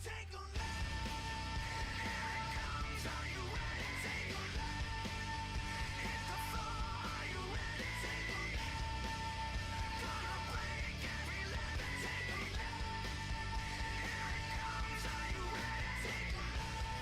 Take a look. Here it comes. Are you ready? Take a look. Hit the floor. Are you ready? Take a look. Gonna break every limit. Take a look. Here it comes. Are you ready? Take a look.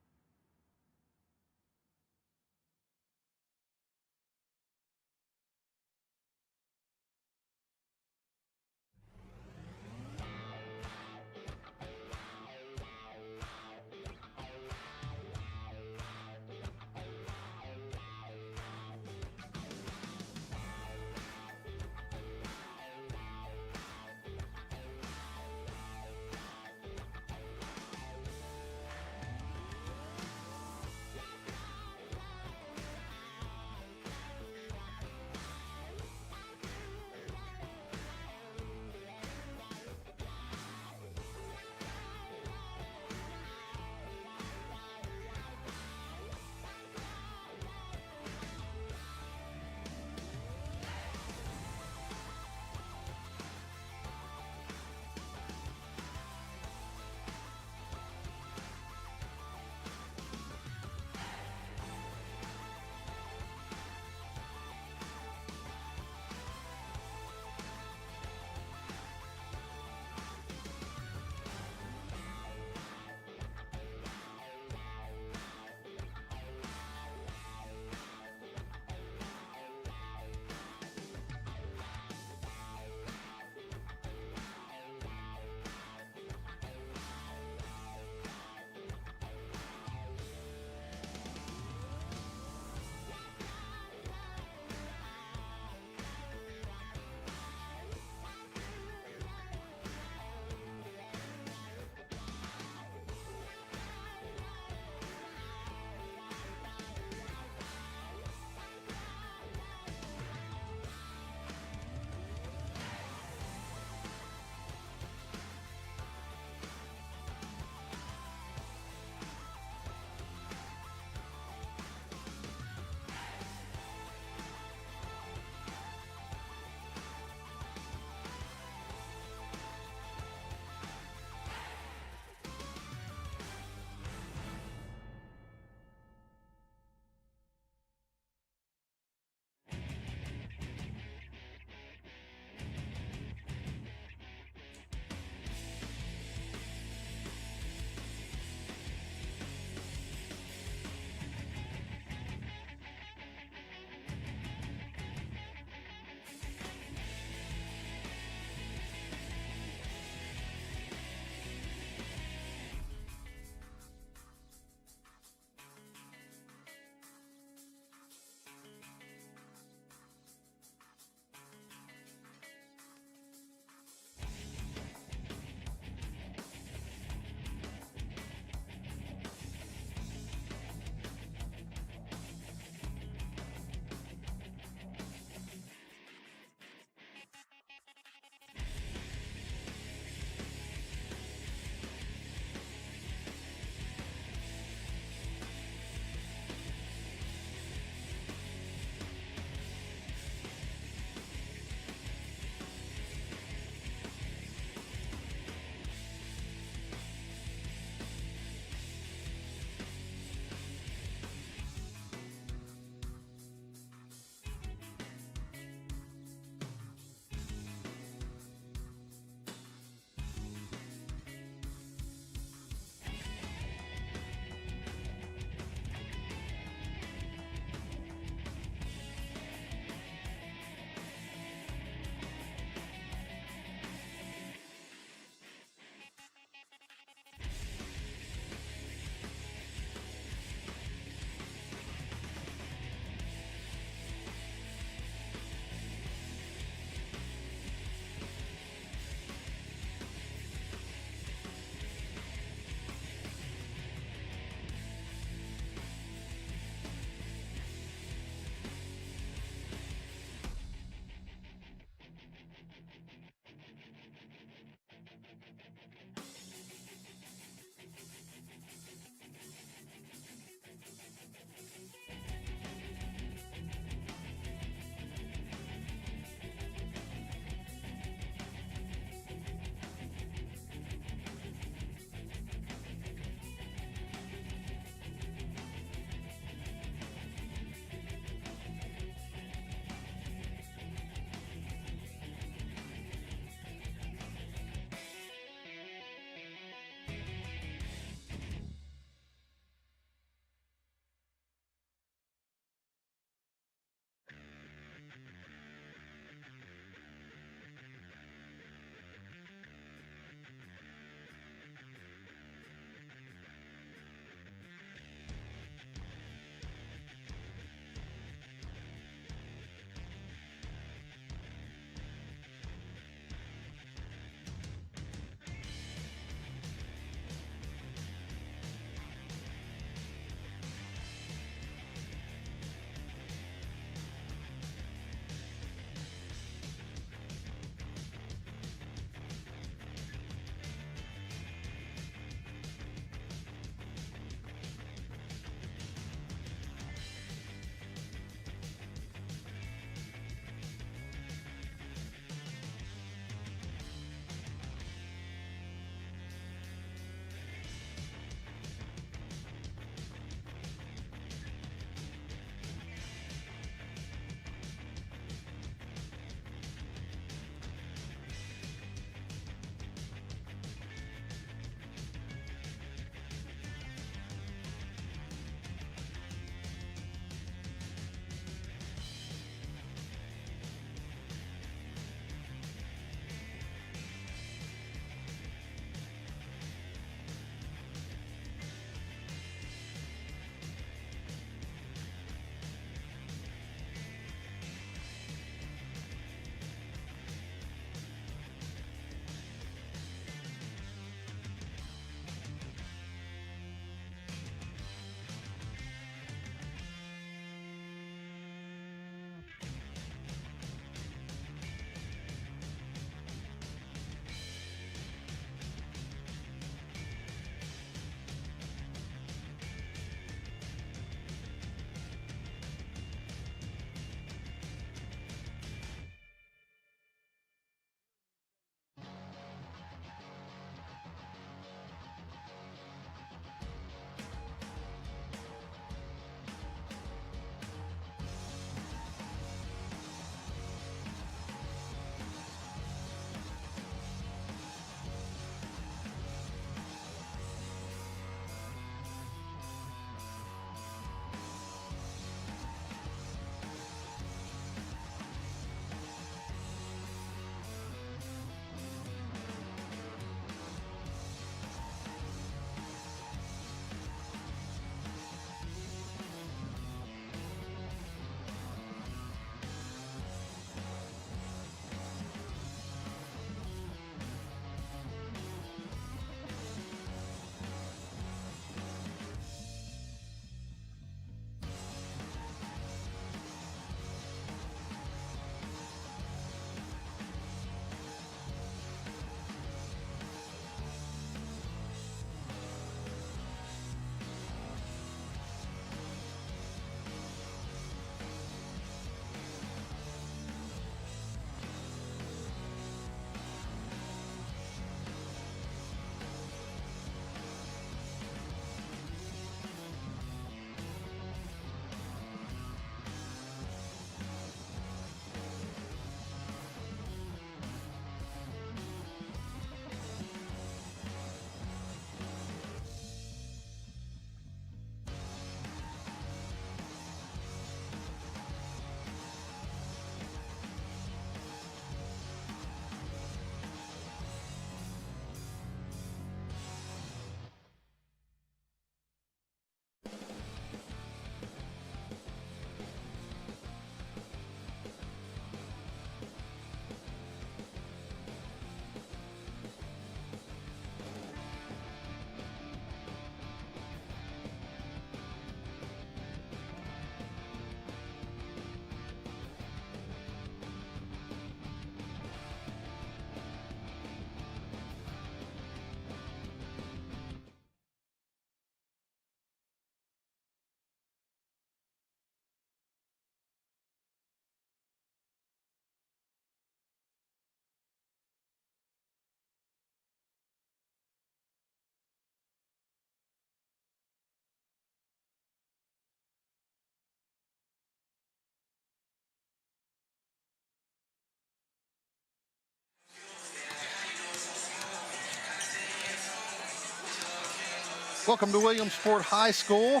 Welcome to Williamsport High School.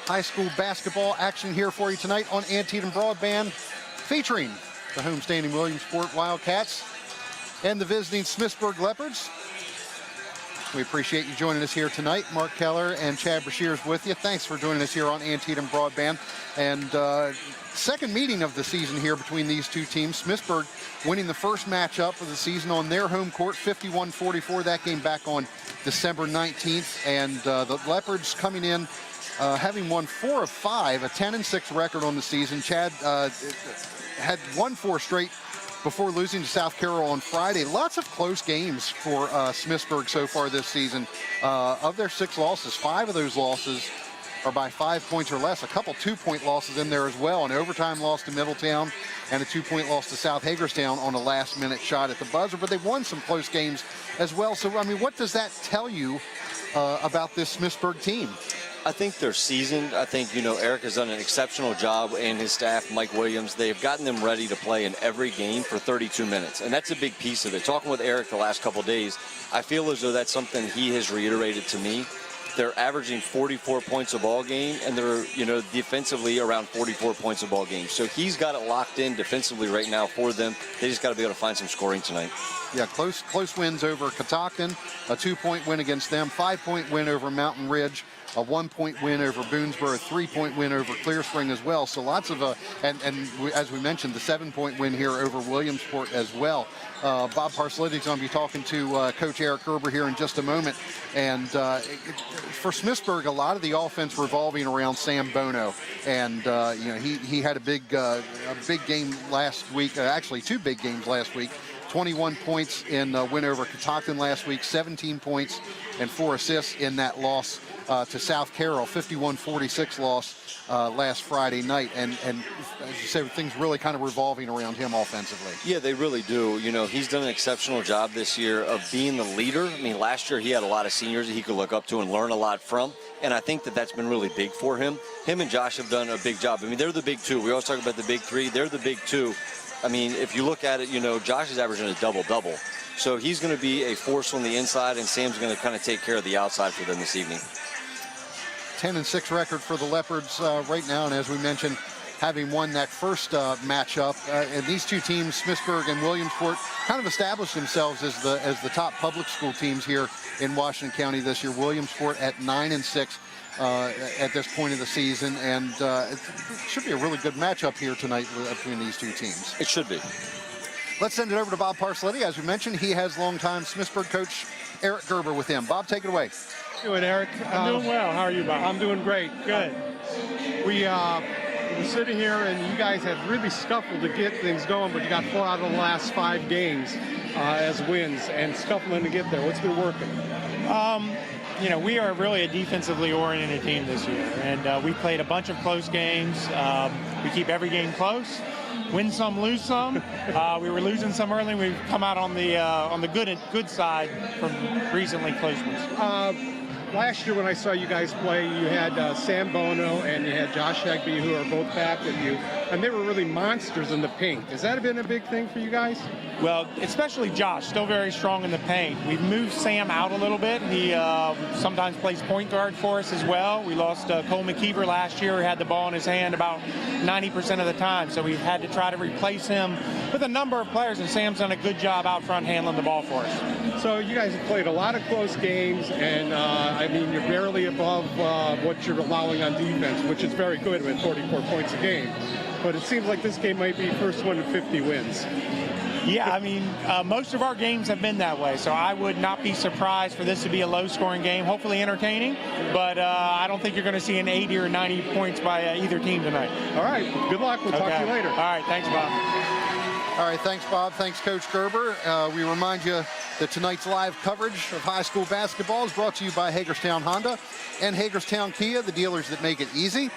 High school basketball action here for you tonight on Antietam Broadband, featuring the homestanding Williamsport Wildcats and the visiting Smithsburg Leopards. We appreciate you joining us here tonight. Mark Keller and Chad Brashears with you. Thanks for joining us here on Antietam Broadband. And second meeting of the season here between these two teams. Smithsburg winning the first matchup of the season on their home court, 51-44. That game back on December 19th. And the Leopards coming in having won 4 of 5, a 10-6 record on the season. Chad had won 4 straight before losing to South Carroll on Friday. Lots of close games for Smithsburg so far this season. Of their 6 losses, 5 of those losses are by 5 points or less. A couple 2-point losses in there as well. An overtime loss to Middletown and a 2-point loss to South Hagerstown on a last-minute shot at the buzzer. But they've won some close games as well. So, I mean, what does that tell you about this Smithsburg team? I think they're seasoned. I think, Eric has done an exceptional job, and his staff, Mike Williams, they've gotten them ready to play in every game for 32 minutes. And that's a big piece of it. Talking with Eric the last couple of days, I feel as though that's something he has reiterated to me. They're averaging 44 points a ball game, and they're, defensively around 44 points a ball game. So he's got it locked in defensively right now for them. They just got to be able to find some scoring tonight. Yeah, close wins over Catoctin, a 2-point win against them, 5-point win over Mountain Ridge, a 1-point win over Boonesboro, a 3-point win over Clear Spring as well. So lots of, as we mentioned, the 7-point win here over Williamsport as well. Bob Parslitty's going to be talking to Coach Eric Gerber here in just a moment. And for Smithsburg, a lot of the offense revolving around Sam Bono. And, he had a big game last week, actually 2 big games last week. 21 points in win over Catoctin last week, 17 points and 4 assists in that loss to South Carroll, 51-46 loss last Friday night. And as you say, things really kind of revolving around him offensively. Yeah, they really do. He's done an exceptional job this year of being the leader. I mean, last year he had a lot of seniors that he could look up to and learn a lot from. And I think that that's been really big for him. Him and Josh have done a big job. I mean, they're the big 2. We always talk about the big 3. They're the big 2. I mean, if you look at it, Josh is averaging a double-double. So he's going to be a force on the inside, and Sam's going to kind of take care of the outside for them this evening. 10-6 record for the Leopards right now, and as we mentioned, having won that first matchup, and these two teams, Smithsburg and Williamsport, kind of established themselves as the top public school teams here in Washington County this year. Williamsport at 9-6 at this point of the season, and it should be a really good matchup here tonight between these two teams. It should be. Let's send it over to Bob Parslitty. As we mentioned, he has longtime Smithsburg coach Eric Gerber with him. Bob, take it away. Doing, Eric? I'm doing well. How are you, Bob? I'm doing great. Good. We're sitting here, and you guys have really scuffled to get things going, but you got 4 out of the last 5 games as wins, and scuffling to get there. What's been working? We are really a defensively oriented team this year, and we played a bunch of close games. We keep every game close, win some, lose some. We were losing some early. We've come out on the good side from recently close ones. Last year when I saw you guys play, you had Sam Bono and you had Josh Hegby, who are both back with you, and they were really monsters in the paint. Has that been a big thing for you guys? Well, especially Josh, still very strong in the paint. We've moved Sam out a little bit. He sometimes plays point guard for us as well. We lost Cole McKeever last year, who had the ball in his hand about 90% of the time, so we've had to try to replace him with a number of players, and Sam's done a good job out front handling the ball for us. So you guys have played a lot of close games, and you're barely above what you're allowing on defense, which is very good with 44 points a game. But it seems like this game might be first one to 50 wins. Yeah, most of our games have been that way, so I would not be surprised for this to be a low-scoring game, hopefully entertaining, but I don't think you're going to see an 80 or 90 points by either team tonight. All right, good luck. We'll talk to you later. All right, thanks, Bob. All right, thanks, Bob. Thanks, Coach Gerber. We remind you that tonight's live coverage of high school basketball is brought to you by Hagerstown Honda and Hagerstown Kia, the dealers that make it easy.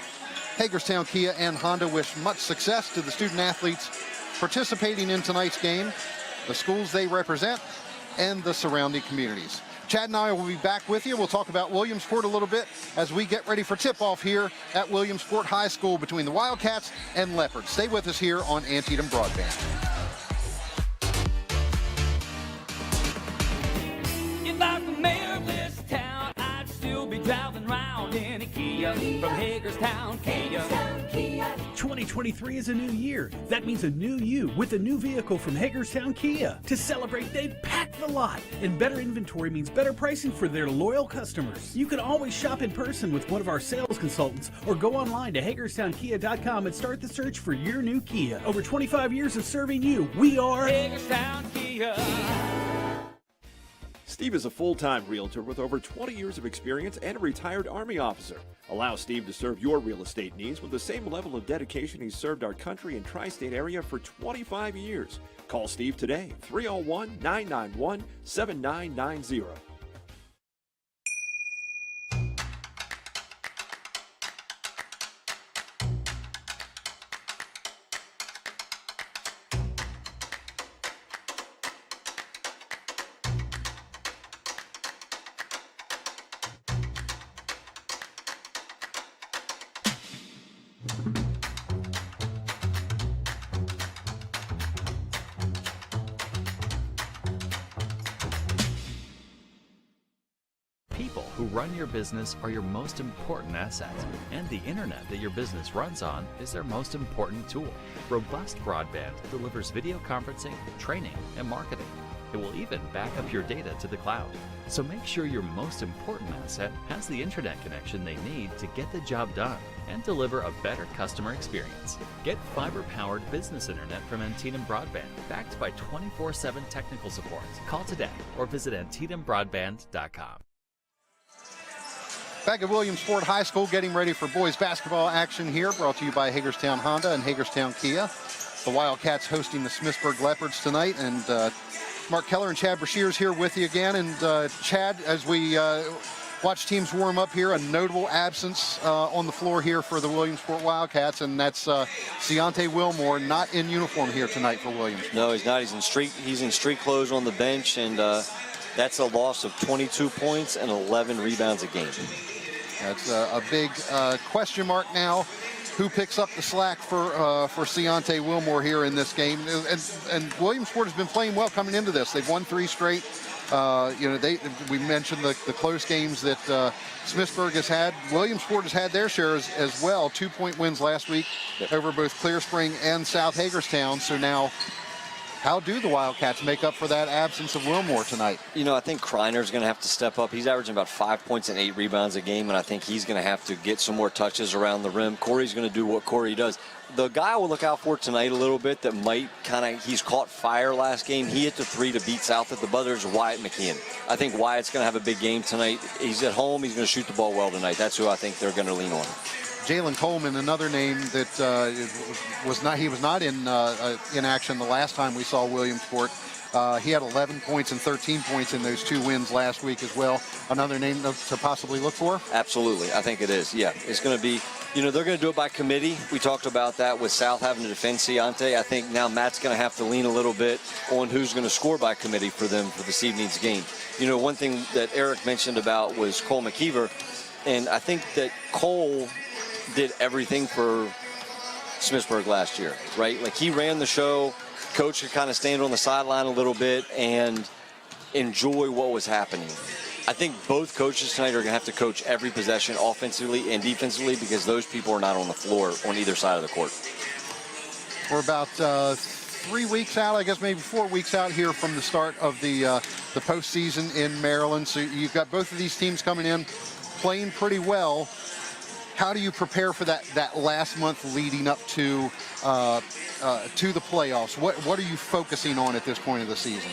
Hagerstown Kia and Honda wish much success to the student athletes participating in tonight's game, the schools they represent, and the surrounding communities. Chad and I will be back with you. We'll talk about Williamsport a little bit as we get ready for tip-off here at Williamsport High School between the Wildcats and Leopards. Stay with us here on Antietam Broadband. If I was the mayor of this town, I'd still driving round in a Kia from Hagerstown, Kia. 2023 is a new year. That means a new you with a new vehicle from Hagerstown Kia. To celebrate, they've packed the lot. And better inventory means better pricing for their loyal customers. You can always shop in person with one of our sales consultants or go online to HagerstownKia.com and start the search for your new Kia. Over 25 years of serving you, we are Hagerstown, Kia. Steve is a full-time realtor with over 20 years of experience and a retired Army officer. Allow Steve to serve your real estate needs with the same level of dedication he's served our country and tri-state area for 25 years. Call Steve today, 301-991-7990. People who run your business are your most important asset, and the internet that your business runs on is their most important tool. Robust Broadband delivers video conferencing, training, and marketing. It will even back up your data to the cloud. So make sure your most important asset has the internet connection they need to get the job done and deliver a better customer experience. Get fiber-powered business internet from Antietam Broadband, backed by 24/7 technical support. Call today or visit AntietamBroadband.com. Back at Williamsport High School, getting ready for boys basketball action here, brought to you by Hagerstown Honda and Hagerstown Kia. The Wildcats hosting the Smithsburg Leopards tonight, and Mark Keller and Chad Brashears here with you again. And Chad, as we watch teams warm up here, a notable absence on the floor here for the Williamsport Wildcats, and that's Ciante Wilmore, not in uniform here tonight for Williamsport. No, he's not. He's in street clothes on the bench, and that's a loss of 22 points and 11 rebounds a game. That's a big question mark now. Who picks up the slack for Ciante Wilmore here in this game? And Williamsport has been playing well coming into this. They've won 3 straight. We mentioned the close games that Smithsburg has had. Williamsport has had their shares as well. 2-point wins last week over both Clear Spring and South Hagerstown. So now, how do the Wildcats make up for that absence of Wilmore tonight? You know, I think Kreiner's going to have to step up. He's averaging about 5 points and 8 rebounds a game, and I think he's going to have to get some more touches around the rim. Corey's going to do what Corey does. The guy I will look out for tonight a little bit that might he's caught fire last game. He hit the 3 to beat South at the buzzer is Wyatt McKeon. I think Wyatt's going to have a big game tonight. He's at home. He's going to shoot the ball well tonight. That's who I think they're going to lean on. Jalen Coleman, another name that was not in action the last time we saw Williamsport. He had 11 points and 13 points in those 2 wins last week as well. Another name to possibly look for? Absolutely. I think it is. Yeah, it's going to be, they're going to do it by committee. We talked about that with South having to defend Ciante. I think now Matt's going to have to lean a little bit on who's going to score by committee for them for this evening's game. One thing that Eric mentioned about was Cole McKeever, and I think that Cole did everything for Smithsburg last year, right? Like, he ran the show. Coach could kind of stand on the sideline a little bit and enjoy what was happening. I think both coaches tonight are going to have to coach every possession offensively and defensively because those people are not on the floor on either side of the court. We're about 3 weeks out, I guess maybe 4 weeks out here from the start of the postseason in Maryland. So you've got both of these teams coming in playing pretty well. How do you prepare for that last month leading up to the playoffs? What are you focusing on at this point of the season?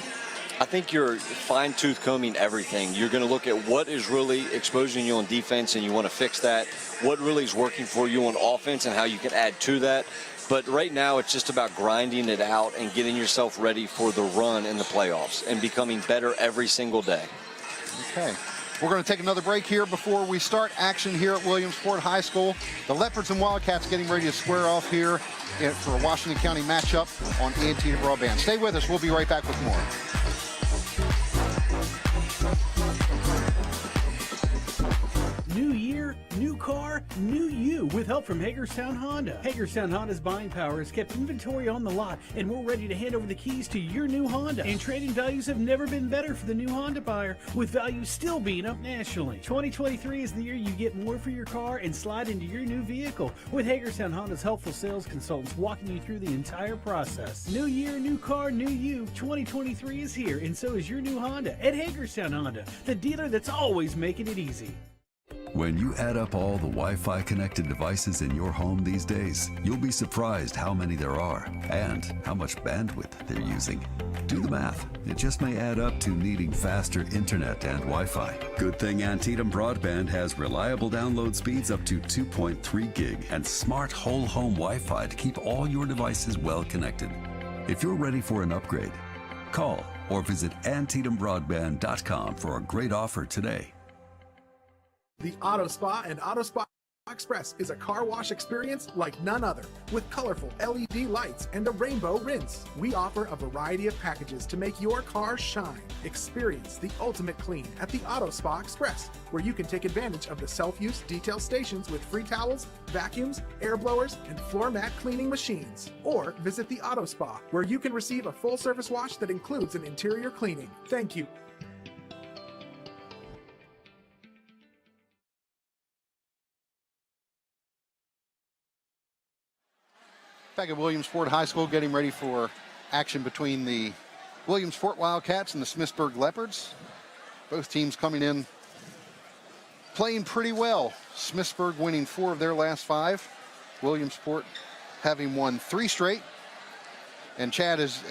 I think you're fine-tooth combing everything. You're going to look at what is really exposing you on defense, and you want to fix that. What really is working for you on offense and how you can add to that. But right now, it's just about grinding it out and getting yourself ready for the run in the playoffs and becoming better every single day. Okay. We're going to take another break here before we start action here at Williamsport High School. The Leopards and Wildcats getting ready to square off here for a Washington County matchup on Antietam Broadband. Stay with us. We'll be right back with more. New year, new car. car, new you with help from Hagerstown Honda. Hagerstown Honda's buying power has kept inventory on the lot, and we're ready to hand over the keys to your new Honda. And trade-in values have never been better for the new Honda buyer, with values still being up nationally. 2023 is the year you get more for your car and slide into your new vehicle, with Hagerstown Honda's helpful sales consultants walking you through the entire process. New year, new car, new you. 2023 is here, and so is your new Honda at Hagerstown Honda, the dealer that's always making it easy. When you add up all the Wi-Fi connected devices in your home these days, you'll be surprised how many there are and how much bandwidth they're using. Do the math. It just may add up to needing faster internet and Wi-Fi. Good thing Antietam Broadband has reliable download speeds up to 2.3 gig and smart whole home Wi-Fi to keep all your devices well connected. If you're ready for an upgrade, call or visit AntietamBroadband.com for a great offer today. The Auto Spa and Auto Spa Express is a car wash experience like none other, with colorful LED lights and a rainbow rinse. We offer a variety of packages to make your car shine. Experience the ultimate clean at the Auto Spa Express, where you can take advantage of the self-use detail stations with free towels, vacuums, air blowers, and floor mat cleaning machines. Or visit the Auto Spa, where you can receive a full service wash that includes an interior cleaning. Thank you. Back at Williamsport High School, getting ready for action between the Williamsport Wildcats and the Smithsburg Leopards. Both teams coming in playing pretty well. Smithsburg winning 4 of their last 5. Williamsport having won 3 straight. And Chad, as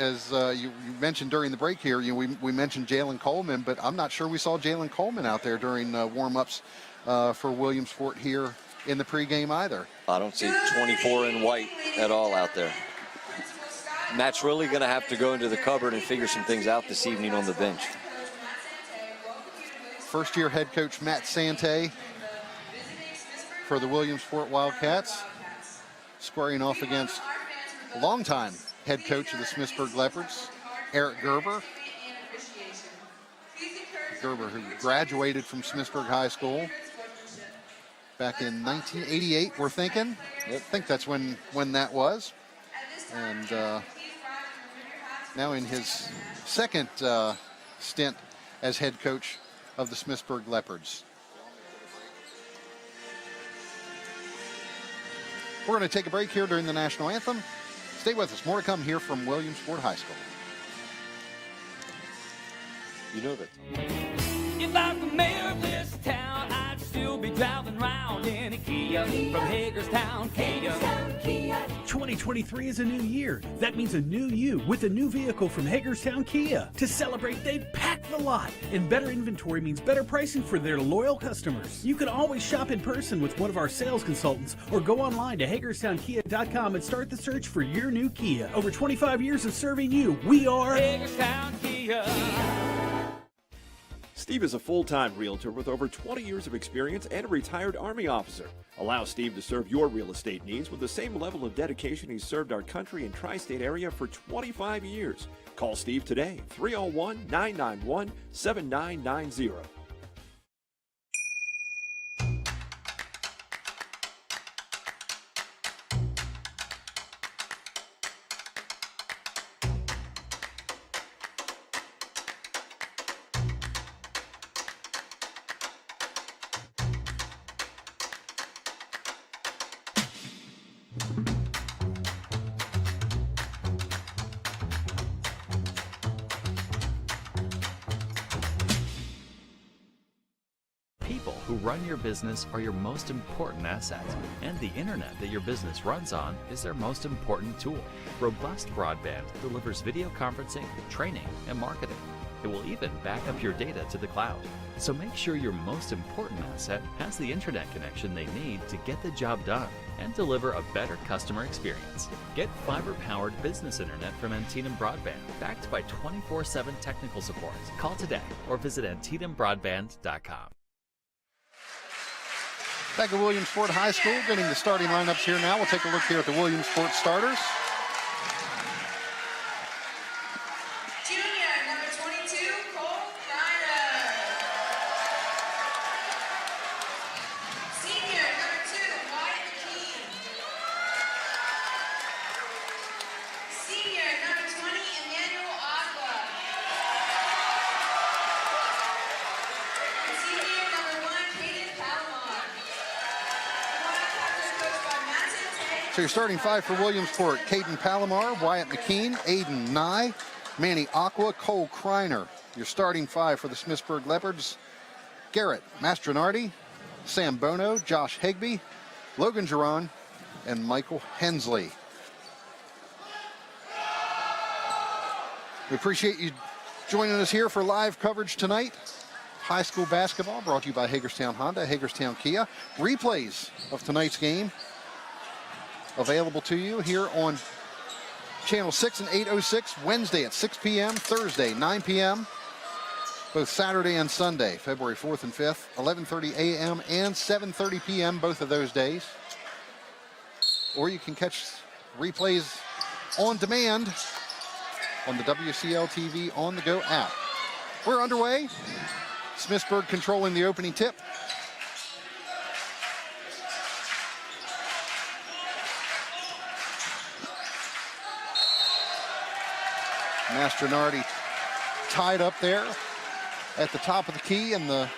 you mentioned during the break here, we mentioned Jalen Coleman, but I'm not sure we saw Jalen Coleman out there during warm-ups for Williamsport here in the pregame either. I don't see 24 in white at all out there. Matt's really going to have to go into the cupboard and figure some things out this evening on the bench. First-year head coach Matt Sante for the Williamsport Wildcats, squaring off against longtime head coach of the Smithsburg Leopards, Eric Gerber. Gerber, who graduated from Smithsburg High School back in 1988, we're thinking. Yep. I think that's when that was. And now in his second stint as head coach of the Smithsburg Leopards. We're going to take a break here during the national anthem. Stay with us. More to come here from Williamsport High School. You know that. If I'm the mayor of this town, I'd still be driving around in a Kia from Hagerstown, Kia. 2023 is a new year. That means a new you with a new vehicle from Hagerstown Kia. To celebrate, they pack the lot. And better inventory means better pricing for their loyal customers. You can always shop in person with one of our sales consultants or go online to HagerstownKia.com and start the search for your new Kia. Over 25 years of serving you, we are Hagerstown, Kia. Steve is a full-time realtor with over 20 years of experience and a retired Army officer. Allow Steve to serve your real estate needs with the same level of dedication he's served our country and tri-state area for 25 years. Call Steve today, 301-991-7990. Who run your business are your most important asset, and the internet that your business runs on is their most important tool. Robust Broadband delivers video conferencing, training, and marketing. It will even back up your data to the cloud. So make sure your most important asset has the internet connection they need to get the job done and deliver a better customer experience. Get fiber-powered business internet from Antietam Broadband, backed by 24/7 technical support. Call today or visit AntietamBroadband.com. Back at Williamsport High School, getting the starting lineups here now. We'll take a look here at the Williamsport starters. Junior, number 22, Cole Ryder. Senior, number 2, So your starting five for Williamsport: Caden Palomar, Wyatt McKean, Aiden Nye, Manny Aqua, Cole Kreiner. Your starting five for the Smithsburg Leopards: Garrett Mastronardi, Sam Bono, Josh Higby, Logan Giron, and Michael Hensley. We appreciate you joining us here for live coverage tonight. High school basketball brought to you by Hagerstown Honda, Hagerstown Kia. Replays of tonight's game available to you here on Channel 6 and 806, Wednesday at 6 p.m., Thursday 9 p.m., both Saturday and Sunday, February 4th and 5th, 11:30 a.m. and 7:30 p.m., both of those days. Or you can catch replays on demand on the WCL TV On The Go app. We're underway. Smithsburg controlling the opening tip. Mastronardi tied up there at the top of the key, and the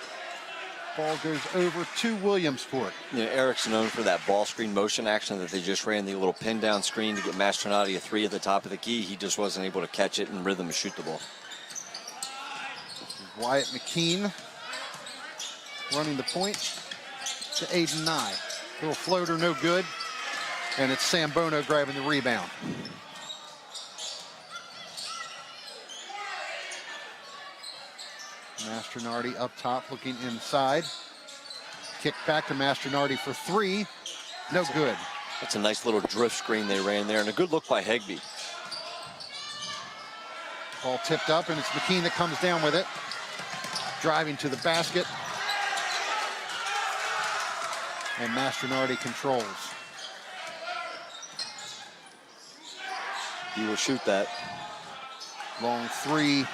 ball goes over to Williamsport. You know, Eric's known for that ball screen motion action that they just ran, the little pin down screen to get Mastronardi a three at the top of the key. He just wasn't able to catch it in rhythm and shoot the ball. Wyatt McKean running the point to Aiden Nye. Little floater, no good. And it's Sam Bono grabbing the rebound. Mastronardi up top looking inside. Kick back to Mastronardi for three. No good. That's a nice little drift screen they ran there, and a good look by Higby. Ball tipped up, and it's McKean that comes down with it. Driving to the basket. And Mastronardi controls. He will shoot that. Long three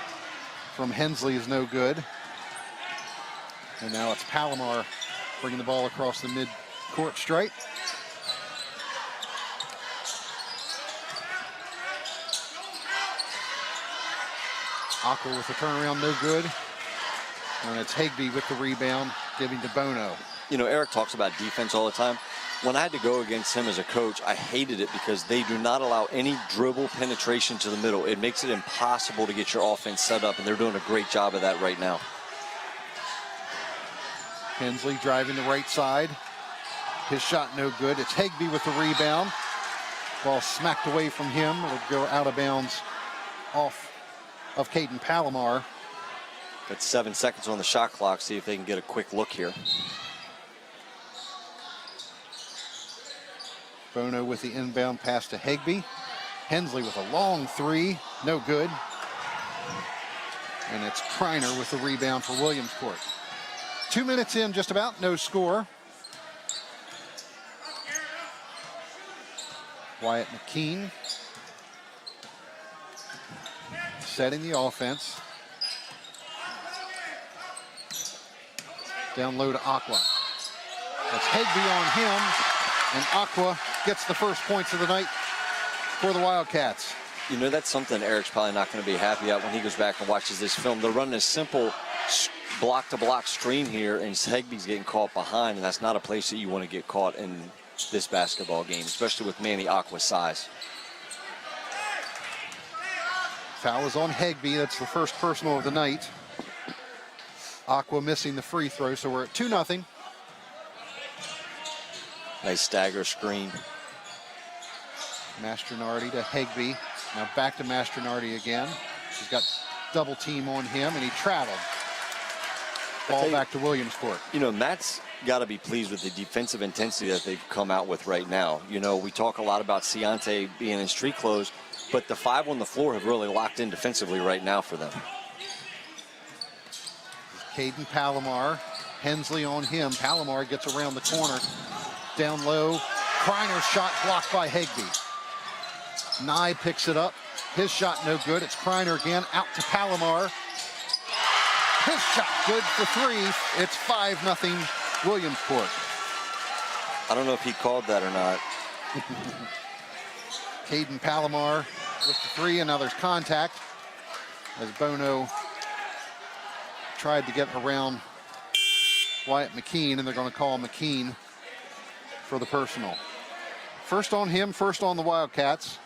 from Hensley is no good. And now it's Palomar bringing the ball across the mid-court stripe. Aqua with the turnaround, no good. And it's Higby with the rebound, giving to Bono. You know, Eric talks about defense all the time. When I had to go against him as a coach, I hated it because they do not allow any dribble penetration to the middle. It makes it impossible to get your offense set up, and they're doing a great job of that right now. Hensley driving the right side. His shot no good. It's Higby with the rebound. Ball smacked away from him. It'll go out of bounds off of Caden Palomar. Got 7 seconds on the shot clock. See if they can get a quick look here. Bono with the inbound pass to Higby. Hensley with a long three, no good. And it's Kreiner with the rebound for Williamsport. 2 minutes in, just about, no score. Wyatt McKean setting the offense. Down low to Aqua. That's Higby on him, and Aqua gets the first points of the night for the Wildcats. You know, that's something Eric's probably not going to be happy at when he goes back and watches this film. They're running a simple block-to-block screen here, and Higby's getting caught behind, and that's not a place that you want to get caught in this basketball game, especially with Manny Aqua's size. Foul is on Higby. That's the first personal of the night. Aqua missing the free throw, so we're at 2-0. Nice stagger screen. Mastronardi to Higby. Now back to Mastronardi again. He's got double team on him, and he traveled. Ball back to Williamsport. You know, Matt's got to be pleased with the defensive intensity that they've come out with right now. You know, we talk a lot about Ciante being in street clothes, but the five on the floor have really locked in defensively right now for them. Caden Palomar, Hensley on him. Palomar gets around the corner. Down low, Kreiner's shot blocked by Higby. Nye picks it up. His shot no good. It's Kreiner again, out to Palomar. His shot good for three. It's 5-0 Williamsport. I don't know if he called that or not. Caden Palomar with the three, and now there's contact as Bono tried to get around Wyatt McKean, and they're going to call McKean for the personal. First on him, first on the Wildcats.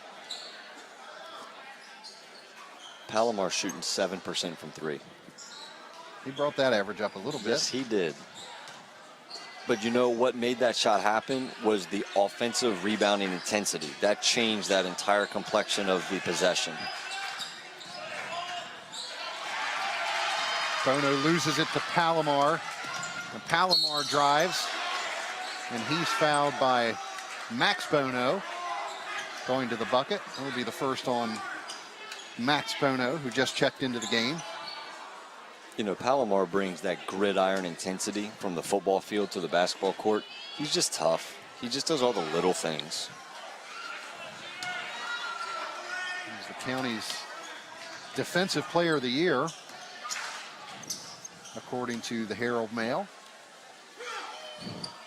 Palomar shooting 7% from 3. He brought that average up a little bit. Yes, he did. But you know what made that shot happen was the offensive rebounding intensity. That changed that entire complexion of the possession. Bono loses it to Palomar. And Palomar drives, and he's fouled by Max Bono, going to the bucket. That'll be the first on Max Bono, who just checked into the game. You know, Palomar brings that gridiron intensity from the football field to the basketball court. He's just tough. He just does all the little things. He's the county's Defensive Player of the Year, according to the Herald Mail.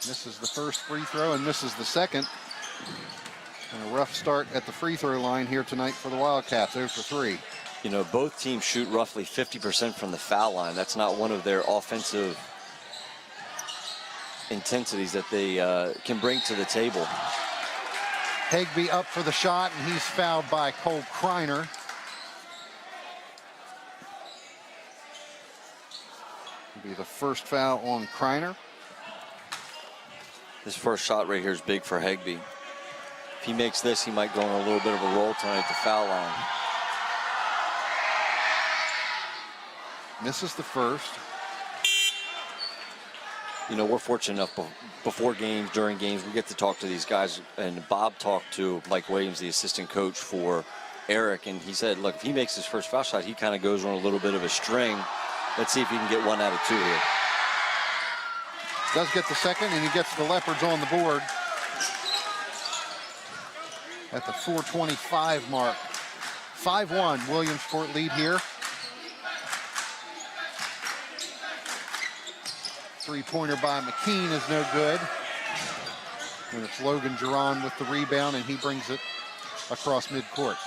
Misses the first free throw and misses the second. And a rough start at the free throw line here tonight for the Wildcats, 0 for 3. You know, both teams shoot roughly 50% from the foul line. That's not one of their offensive intensities that they can bring to the table. Hegby up for the shot, and he's fouled by Cole Kreiner. It'll be the first foul on Kreiner. This first shot right here is big for Hegby. If he makes this, he might go on a little bit of a roll tonight at the foul line. Misses the first. You know, we're fortunate enough before games, during games, we get to talk to these guys. And Bob talked to Mike Williams, the assistant coach for Eric, and he said, look, if he makes his first foul shot, he kind of goes on a little bit of a string. Let's see if he can get 1 out of 2 here. Does get the second, and he gets the Leopards on the board at the 4:25 mark. 5-1 Williamsport lead here. Three-pointer by McKean is no good. And it's Logan Duran with the rebound, and he brings it across midcourt.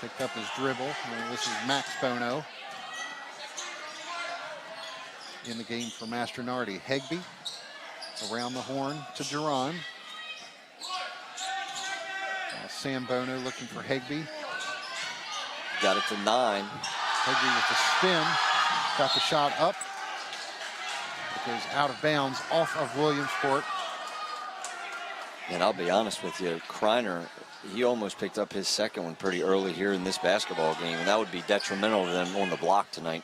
Picked up his dribble, and this is Max Bono in the game for Mastronardi. Hegby around the horn to Duran. Sam Bono looking for Hegby. Got it to 9. Hegby with the spin. Got the shot up. It goes out of bounds off of Williamsport. And I'll be honest with you, Kreiner, he almost picked up his second one pretty early here in this basketball game, and that would be detrimental to them on the block tonight.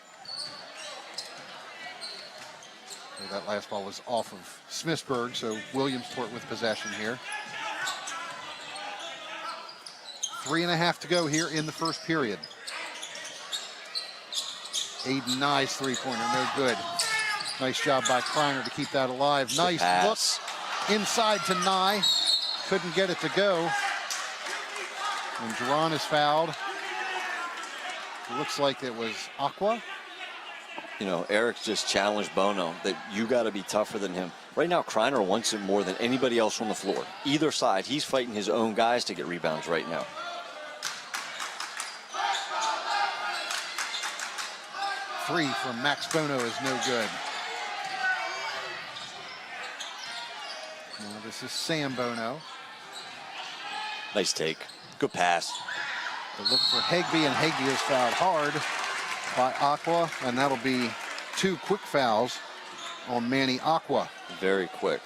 That last ball was off of Smithsburg, so Williamsport with possession here. 3.5 to go here in the first period. Aiden Nye's three-pointer, no good. Nice job by Kreiner to keep that alive. Nice look inside to Nye. Couldn't get it to go. And Duran is fouled. It looks like it was Aqua. You know, Eric just challenged Bono that you got to be tougher than him. Right now, Kreiner wants it more than anybody else on the floor. Either side, he's fighting his own guys to get rebounds right now. Three from Max Bono is no good. Now this is Sam Bono. Nice take. Good pass. The look for Hegby, and Hegby is fouled hard by Aqua, and that'll be 2 quick fouls on Manny Aqua. Very quick.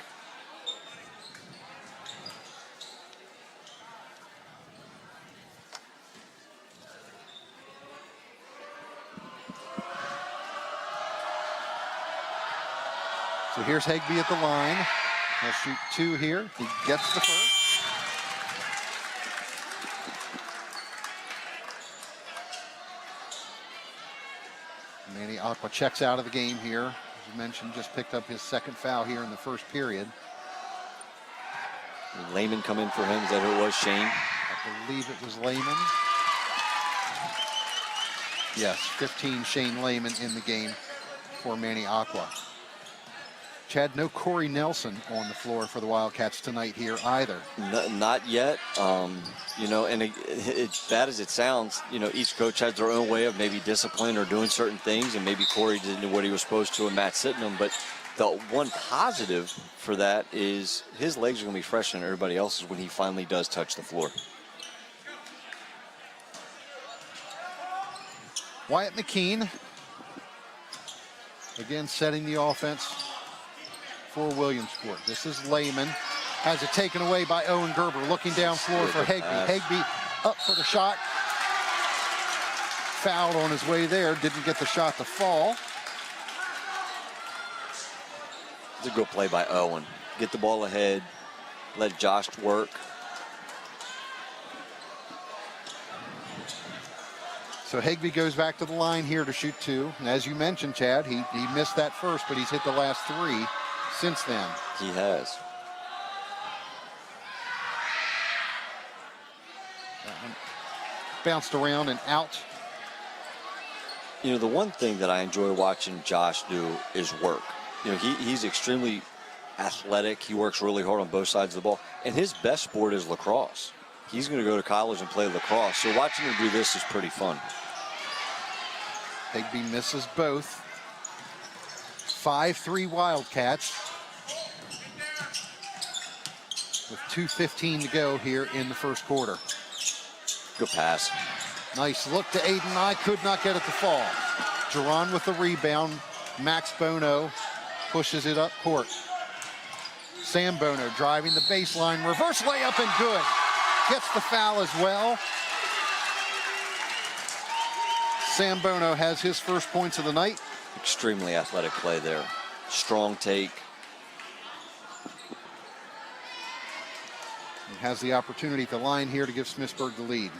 So here's Hegby at the line. He'll shoot 2 here. He gets the first. Manny Aqua checks out of the game here. As you mentioned, just picked up his second foul here in the first period. Did Lehman come in for him? Is that who it was, Shane? I believe it was Lehman. Yes, 15 Shane Lehman in the game for Manny Aqua. Chad, no Corey Nelson on the floor for the Wildcats tonight here either. Not yet. You know, and it's bad as it sounds, you know, each coach has their own way of maybe discipline or doing certain things, and maybe Corey didn't do what he was supposed to and Matt sitting him, but The one positive for that is his legs are going to be fresher than everybody else's when he finally does touch the floor. Wyatt McKean, again setting the offense for Williamsport. This is Lehman, has it taken away by Owen Gerber, looking down floor for Hagby. Hagby up for the shot. Fouled on his way there, didn't get the shot to fall. It's a good play by Owen. Get the ball ahead, let Josh work. So Hagby goes back to the line here to shoot 2. And as you mentioned, Chad, he missed that first, but he's hit the last 3 since then. He has. That one bounced around and out. You know, the one thing that I enjoy watching Josh do is work. You know, he's extremely athletic. He works really hard on both sides of the ball. And his best sport is lacrosse. He's going to go to college and play lacrosse. So watching him do this is pretty fun. Hagby misses both. 5-3 Wildcats. With 2:15 to go here in the first quarter. Good pass. Nice look to Aiden. I could not get it to fall. Duran with the rebound. Max Bono pushes it up court. Sam Bono driving the baseline. Reverse layup and good. Gets the foul as well. Sam Bono has his first points of the night. Extremely athletic play there. Strong take. He has the opportunity at the line here to give Smithsburg the lead.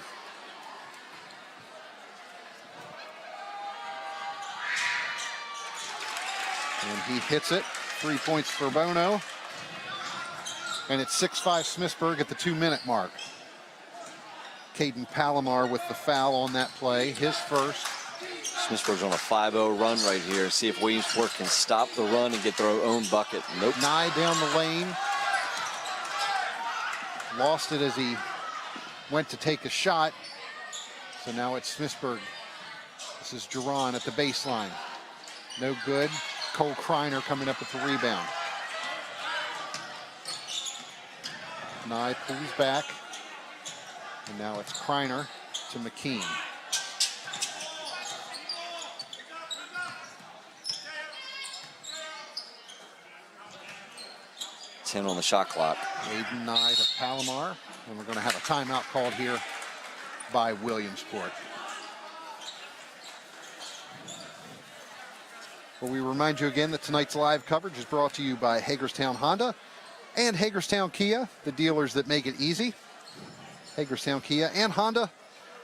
And he hits it. 3 points for Bono. And it's 6-5 Smithsburg at the 2-minute mark. Caden Palomar with the foul on that play, his first. Smithsburg's on a 5-0 run right here. See if Williamsport can stop the run and get their own bucket. Nope. Nye down the lane. Lost it as he went to take a shot. So now it's Smithsburg. This is Duran at the baseline. No good. Cole Kreiner coming up with the rebound. Nye pulls back. And now it's Kreiner to McKean. Ten on the shot clock. Aiden Nye to Palomar. And we're going to have a timeout called here by Williamsport. Well, we remind you again that tonight's live coverage is brought to you by Hagerstown Honda and Hagerstown Kia, the dealers that make it easy. Hagerstown Kia and Honda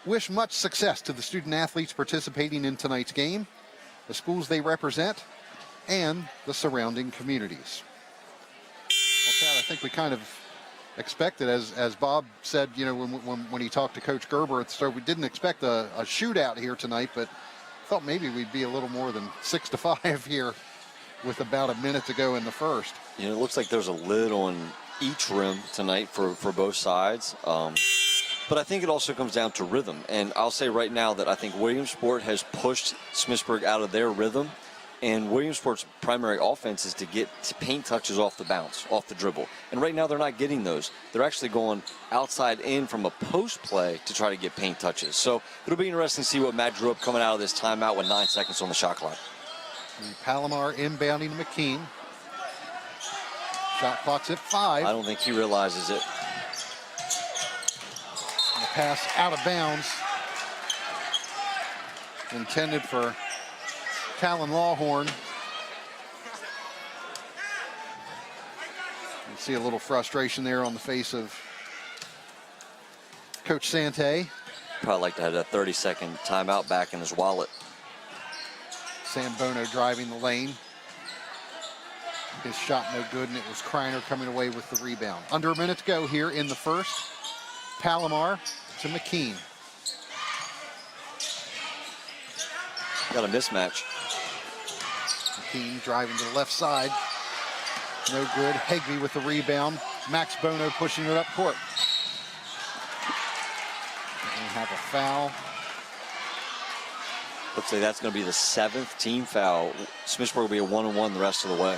wish much success to the student athletes participating in tonight's game, the schools they represent, and the surrounding communities. Well, Chad, I think we kind of expected, as Bob said, you know, when he talked to Coach Gerber at the start, we didn't expect a shootout here tonight, but thought maybe we'd be a little more than 6-5 here with about a minute to go in the first. You know, it looks like there's a lid on each rim tonight for both sides. But I think it also comes down to rhythm. And I'll say right now that I think Williamsport has pushed Smithsburg out of their rhythm. And Williamsport's primary offense is to get paint touches off the bounce, off the dribble. And right now they're not getting those. They're actually going outside in from a post play to try to get paint touches. So it'll be interesting to see what Matt drew up coming out of this timeout with 9 seconds on the shot clock. And Palomar inbounding to McKean. Shot clock's at 5. I don't think he realizes it. And the pass out of bounds. Intended for Callan Lawhorn. You see a little frustration there on the face of Coach Sante. Probably like to have that 30-second timeout back in his wallet. Sam Bono driving the lane. His shot no good, and it was Kreiner coming away with the rebound. Under a minute to go here in the first. Palomar to McKean. Got a mismatch. McKean driving to the left side. No good. Hagby with the rebound. Max Bono pushing it up court. And we have a foul. Looks like that's going to be the 7th team foul. Smithsburg will be a 1-on-1 the rest of the way.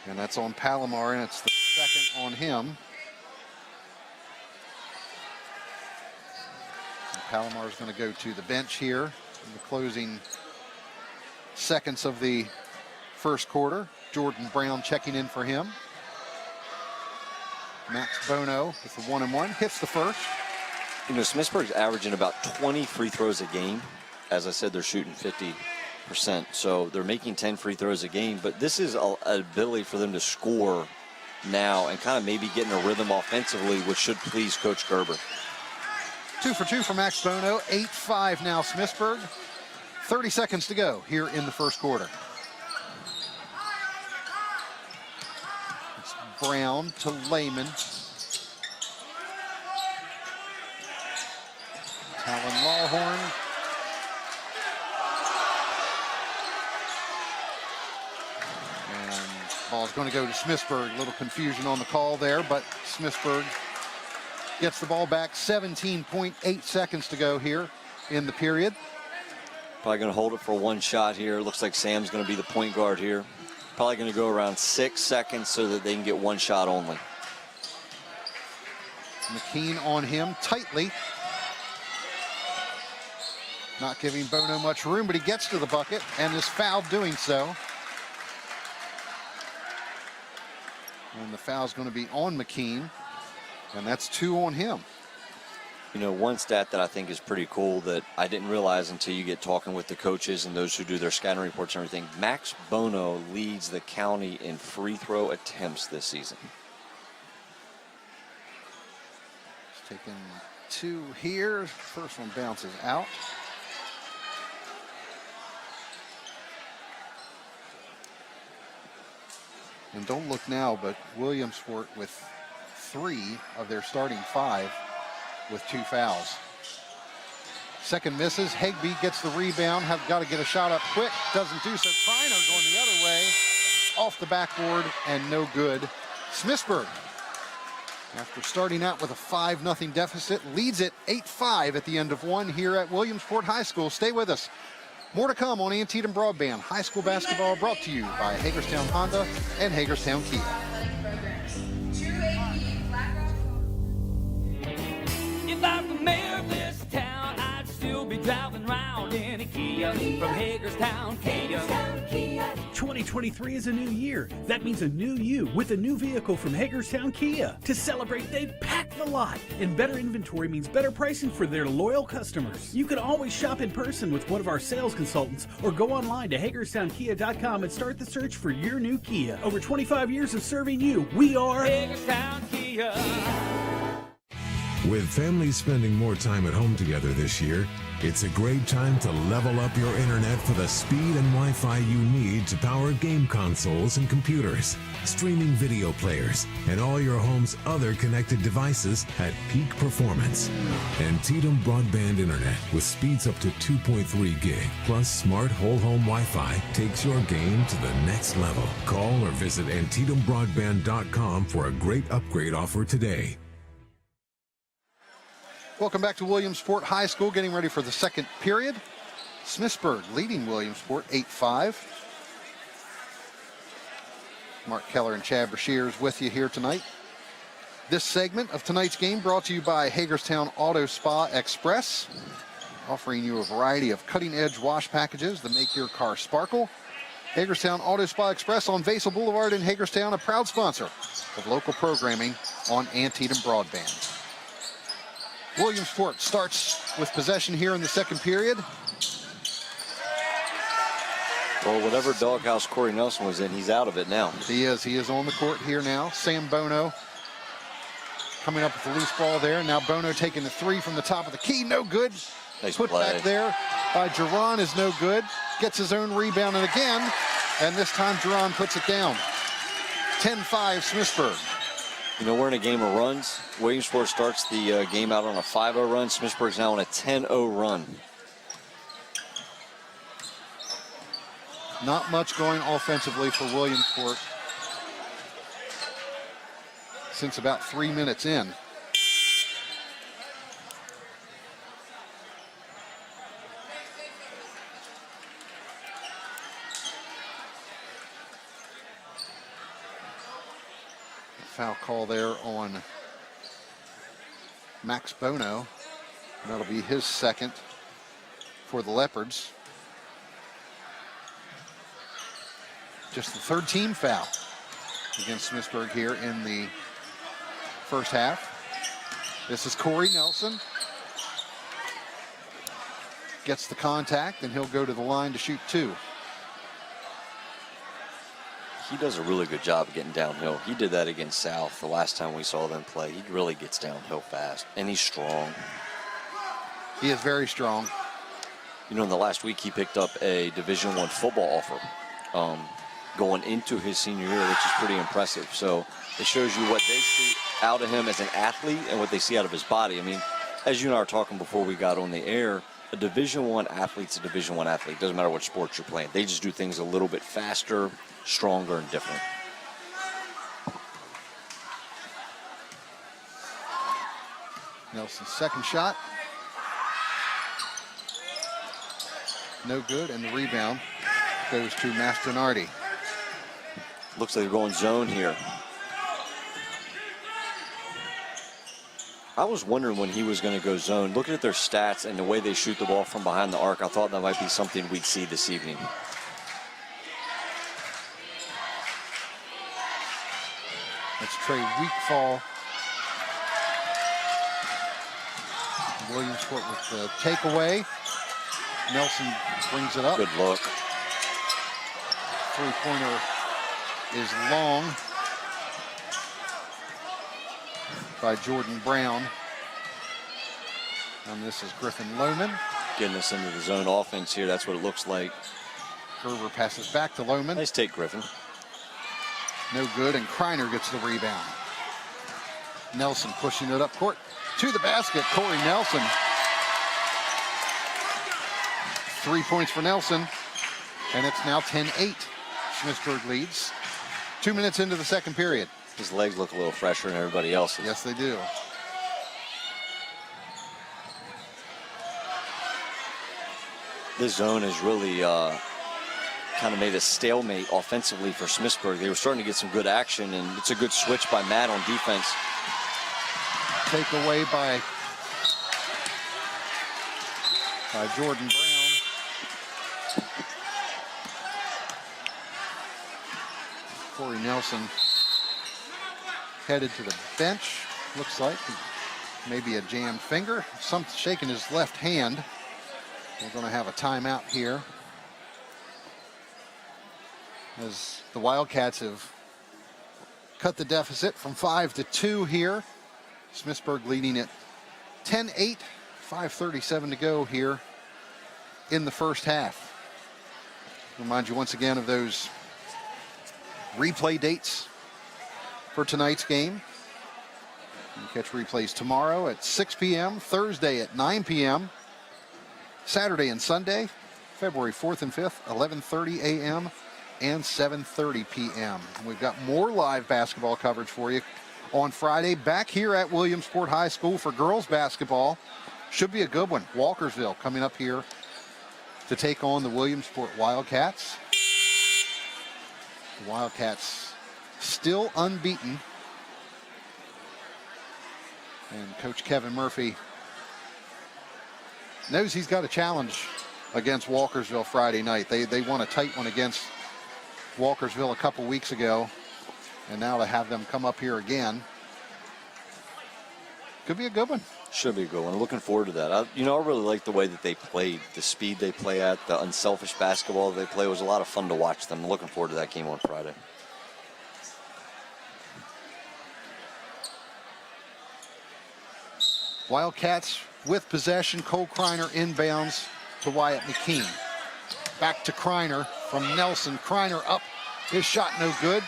And that's on Palomar, and it's the second on him. And Palomar's going to go to the bench here in the closing seconds of the first quarter. Jordan Brown checking in for him. Max Bono with the 1-and-1, hits the first. You know, Smithsburg's averaging about 20 free throws a game. As I said, they're shooting 50%, so they're making 10 free throws a game. But this is an ability for them to score now and kind of maybe getting a rhythm offensively, which should please Coach Gerber. 2 for 2 for Max Bono, 8-5 now Smithsburg. 30 seconds to go here in the first quarter. It's Brown to Lehman. Talon Lawhorn. And ball's going to go to Smithsburg. A little confusion on the call there, but Smithsburg gets the ball back. 17.8 seconds to go here in the period. Probably going to hold it for one shot here. Looks like Sam's going to be the point guard here. Probably going to go around 6 seconds so that they can get one shot only. McKean on him tightly. Not giving Bono much room, but he gets to the bucket and is fouled doing so. And the foul's going to be on McKean, and that's 2 on him. You know, one stat that I think is pretty cool that I didn't realize until you get talking with the coaches and those who do their scouting reports and everything, Max Bono leads the county in free throw attempts this season. He's taking 2 here. First one bounces out. And don't look now, but Williamsport with 3 of their starting 5 with 2 fouls. Second misses. Hegby gets the rebound. Have got to get a shot up quick. Doesn't do so. Kreiner going the other way. Off the backboard and no good. Smithsburg, after starting out with a 5-0 deficit, leads it 8-5 at the end of 1 here at Williamsport High School. Stay with us. More to come on Antietam Broadband. High school basketball brought to you by Hagerstown Honda and Hagerstown Kia. If I'm the mayor of this town, I'd still be driving around in a Kia from Hagerstown, Kia. 2023 is a new year. That means a new you with a new vehicle from Hagerstown Kia. To celebrate, they've packed the lot. And better inventory means better pricing for their loyal customers. You can always shop in person with one of our sales consultants or go online to HagerstownKia.com and start the search for your new Kia. Over 25 years of serving you, we are Hagerstown, Kia. With families spending more time at home together this year, it's a great time to level up your internet for the speed and Wi-Fi you need to power game consoles and computers, streaming video players, and all your home's other connected devices at peak performance. Antietam Broadband Internet with speeds up to 2.3 gig plus smart whole home Wi-Fi takes your game to the next level. Call or visit AntitamBroadband.com for a great upgrade offer today. Welcome back to Williamsport High School, getting ready for the second period. Smithsburg leading Williamsport 8-5. Mark Keller and Chad Brashears with you here tonight. This segment of tonight's game brought to you by Hagerstown Auto Spa Express, offering you a variety of cutting-edge wash packages that make your car sparkle. Hagerstown Auto Spa Express on Vasel Boulevard in Hagerstown, a proud sponsor of local programming on Antietam Broadband. Williamsport starts with possession here in the second period. Well, whatever doghouse Corey Nelson was in, he's out of it now. He is on the court here now. Sam Bono coming up with the loose ball there. Now Bono taking the 3 from the top of the key, no good. Nice Put play. back there by Jerron is no good. Gets his own rebound and again, and this time Jerron puts it down. 10-5 Smithsburg. You know, we're in a game of runs. Williamsport starts the game out on a 5-0 run. Smithsburg's now on a 10-0 run. Not much going offensively for Williamsport since about 3 minutes in. Foul call there on Max Bono. That'll be his second for the Leopards. Just the third team foul against Smithsburg here in the first half. This is Corey Nelson. Gets the contact, and he'll go to the line to shoot 2. He does a really good job of getting downhill. He did that against South the last time we saw them play. He really gets downhill fast, and he's strong. He is very strong. You know, in the last week, he picked up a Division I football offer going into his senior year, which is pretty impressive. So it shows you what they see out of him as an athlete and what they see out of his body. I mean, as you and I were talking before we got on the air, a Division I athlete's a Division I athlete. Doesn't matter what sport you're playing. They just do things a little bit faster, stronger, and different. Nelson's second shot. No good, and the rebound goes to Mastronardi. Looks like they're going zone here. I was wondering when he was going to go zone. Looking at their stats and the way they shoot the ball from behind the arc, I thought that might be something we'd see this evening. That's Trey Weekfall. Williamsport with the takeaway. Nelson brings it up. Good look. Three-pointer is long by Jordan Brown. And this is Griffin Lohman. Getting us into the zone offense here. That's what it looks like. Gerber passes back to Lohman. Nice take, Griffin. No good, and Kreiner gets the rebound. Nelson pushing it up court to the basket. Corey Nelson. 3 points for Nelson, and it's now 10-8. Smithsburg leads. 2 minutes into the second period. His legs look a little fresher than everybody else's. Yes, they do. This zone has really kind of made a stalemate offensively for Smithsburg. They were starting to get some good action, and it's a good switch by Matt on defense. Take away by Jordan Brown. Corey Nelson headed to the bench. Looks like maybe a jammed finger. Something shaking his left hand. We're going to have a timeout here, as the Wildcats have cut the deficit from 5 to 2 here. Smithsburg leading it 10-8, 5:37 to go here in the first half. Remind you once again of those replay dates for tonight's game. You can catch replays tomorrow at 6 p.m., Thursday at 9 p.m., Saturday and Sunday, February 4th and 5th, 11:30 a.m. and 7:30 p.m. We've got more live basketball coverage for you on Friday back here at Williamsport High School for girls basketball. Should be a good one. Walkersville coming up here to take on the Williamsport Wildcats. The Wildcats still unbeaten. And Coach Kevin Murphy knows he's got a challenge against Walkersville Friday night. They won a tight one against Walkersville a couple weeks ago, and now to have them come up here again could be a good one. Should be a good one. Looking forward to that. I really like the way that they played, the speed they play at, the unselfish basketball they play. It was a lot of fun to watch them. Looking forward to that game on Friday. Wildcats with possession. Cole Kreiner inbounds to Wyatt McKean. Back to Kreiner from Nelson. Kreiner up. His shot no good.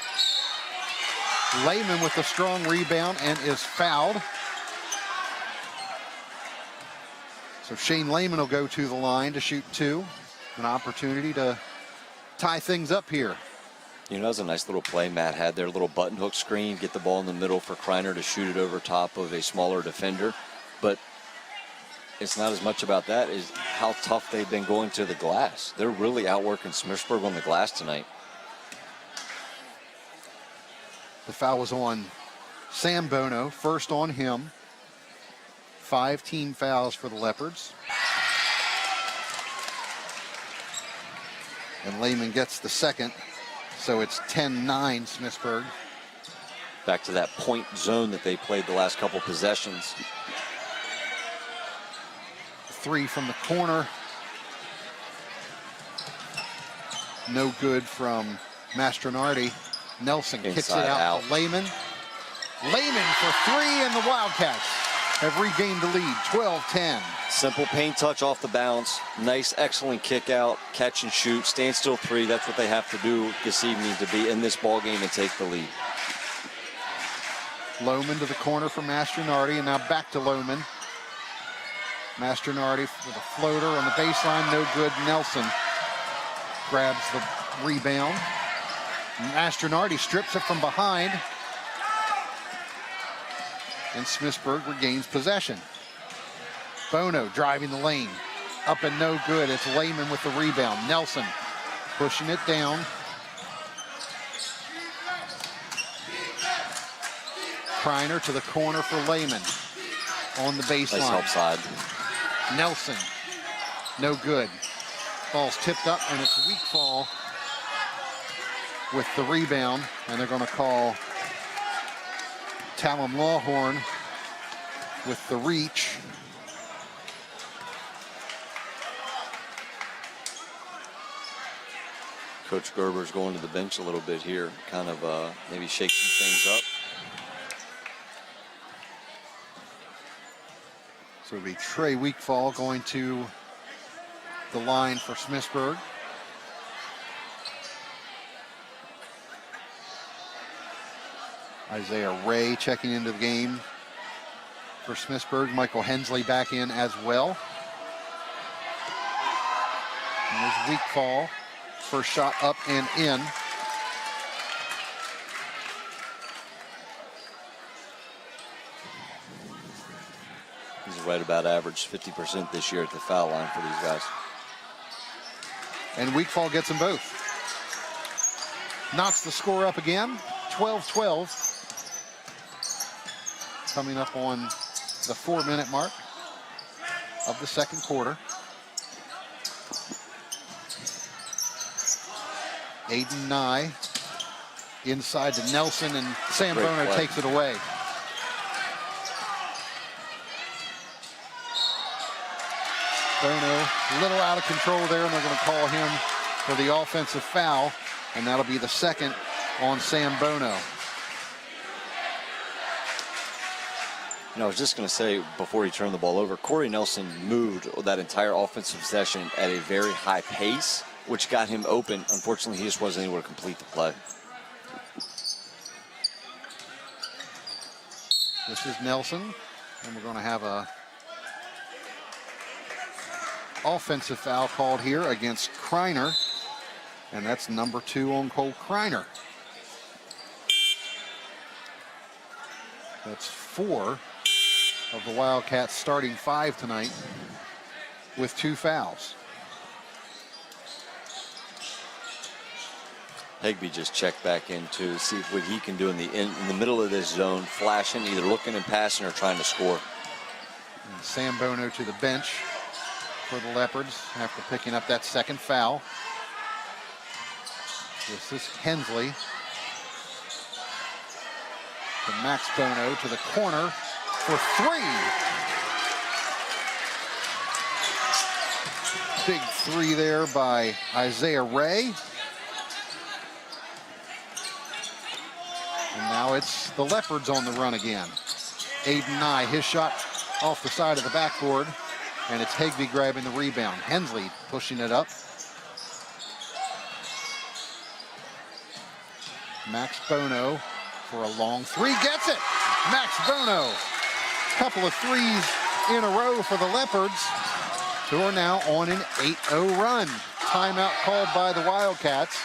Lehman with a strong rebound and is fouled. So Shane Lehman will go to the line to shoot 2. An opportunity to tie things up here. That was a nice little play Matt had there. A little button hook screen, get the ball in the middle for Kreiner to shoot it over top of a smaller defender. But it's not as much about that as how tough they've been going to the glass. They're really outworking Smithsburg on the glass tonight. The foul was on Sam Bono, first on him. 5 team fouls for the Leopards. And Lehman gets the second, so it's 10-9 Smithsburg. Back to that point zone that they played the last couple possessions. 3 from the corner. No good from Mastronardi. Nelson kicks it out to Lehman. Lehman for 3, and the Wildcats have regained the lead, 12-10. Simple paint touch off the bounce. Nice, excellent kick out, catch and shoot, standstill 3. That's what they have to do this evening to be in this ball game and take the lead. Lohman to the corner for Mastronardi, and now back to Lohman. Mastronardi with a floater on the baseline, no good. Nelson grabs the rebound. Mastronardi strips it from behind. And Smithsburg regains possession. Bono driving the lane. Up and no good. It's Lehman with the rebound. Nelson pushing it down. Kreiner to the corner for Lehman. On the baseline. Nice help side. Nelson, no good. Ball's tipped up, and it's weak fall with the rebound, and they're going to call Talon Lawhorn with the reach. Coach Gerber's going to the bench a little bit here, kind of maybe shake some things up. So it'll be Trey Weakfall going to the line for Smithsburg. Isaiah Ray checking into the game for Smithsburg. Michael Hensley back in as well. And there's Weakfall. First shot up and in. He's right about average 50% this year at the foul line for these guys. And Weakfall gets them both. Knocks the score up again, 12-12. Coming up on the 4-minute mark of the second quarter. Aiden Nye inside to Nelson, and Sam Bono takes it away. Bono a little out of control there, and they're going to call him for the offensive foul, and that'll be the second on Sam Bono. You know, I was just going to say before he turned the ball over, Corey Nelson moved that entire offensive session at a very high pace, which got him open. Unfortunately, he just wasn't able to complete the play. This is Nelson, and we're going to have a offensive foul called here against Kreiner, and that's number 2 on Cole Kreiner. That's 4 of the Wildcats starting 5 tonight with 2 fouls. Higby just checked back in to see what he can do in the middle of this zone, flashing, either looking and passing or trying to score. And Sam Bono to the bench for the Leopards after picking up that second foul. This is Hensley. To Max Bono to the corner for 3. Big 3 there by Isaiah Ray. And now it's the Leopards on the run again. Aiden Nye, his shot off the side of the backboard, and it's Higby grabbing the rebound. Hensley pushing it up. Max Bono for a long 3, gets it! Max Bono, couple of 3s in a row for the Leopards, who are now on an 8-0 run. Timeout called by the Wildcats.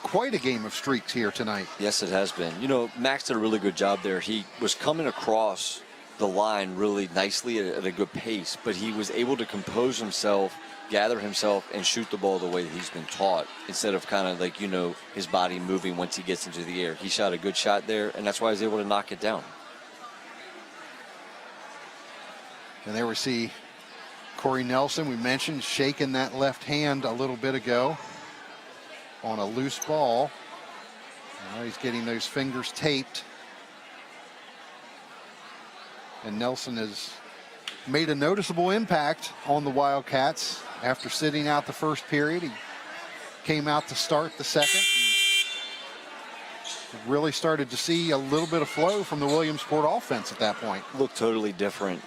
Quite a game of streaks here tonight. Yes, it has been. You know, Max did a really good job there. He was coming across the line really nicely at a good pace, but he was able to compose himself gather himself and shoot the ball the way that he's been taught, instead of kind of like, his body moving once he gets into the air. He shot a good shot there, and that's why he's able to knock it down. And there we see Corey Nelson, we mentioned, shaking that left hand a little bit ago on a loose ball. Now he's getting those fingers taped. And Nelson has made a noticeable impact on the Wildcats after sitting out the first period. He came out to start the second. Really started to see a little bit of flow from the Williamsport offense at that point. Look totally different,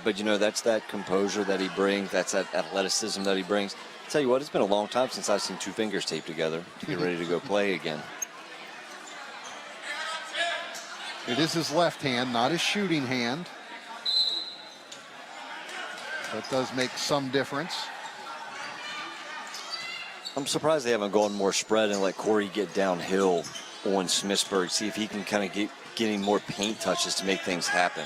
but that's that composure that he brings, that's that athleticism that he brings. I'll tell you what, it's been a long time since I've seen two fingers taped together to get ready to go play again. It is his left hand, not his shooting hand. That does make some difference. I'm surprised they haven't gone more spread and let Corey get downhill on Smithsburg, see if he can kind of getting more paint touches to make things happen.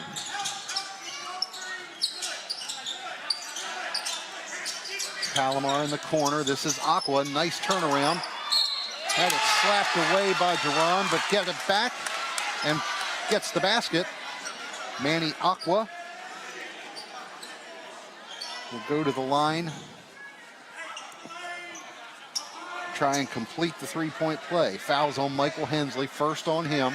Palomar in the corner. This is Aqua. Nice turnaround. Had it slapped away by Jerron, but get it back and gets the basket. Manny Aqua will go to the line. Try and complete the three-point play. Fouls on Michael Hensley, first on him.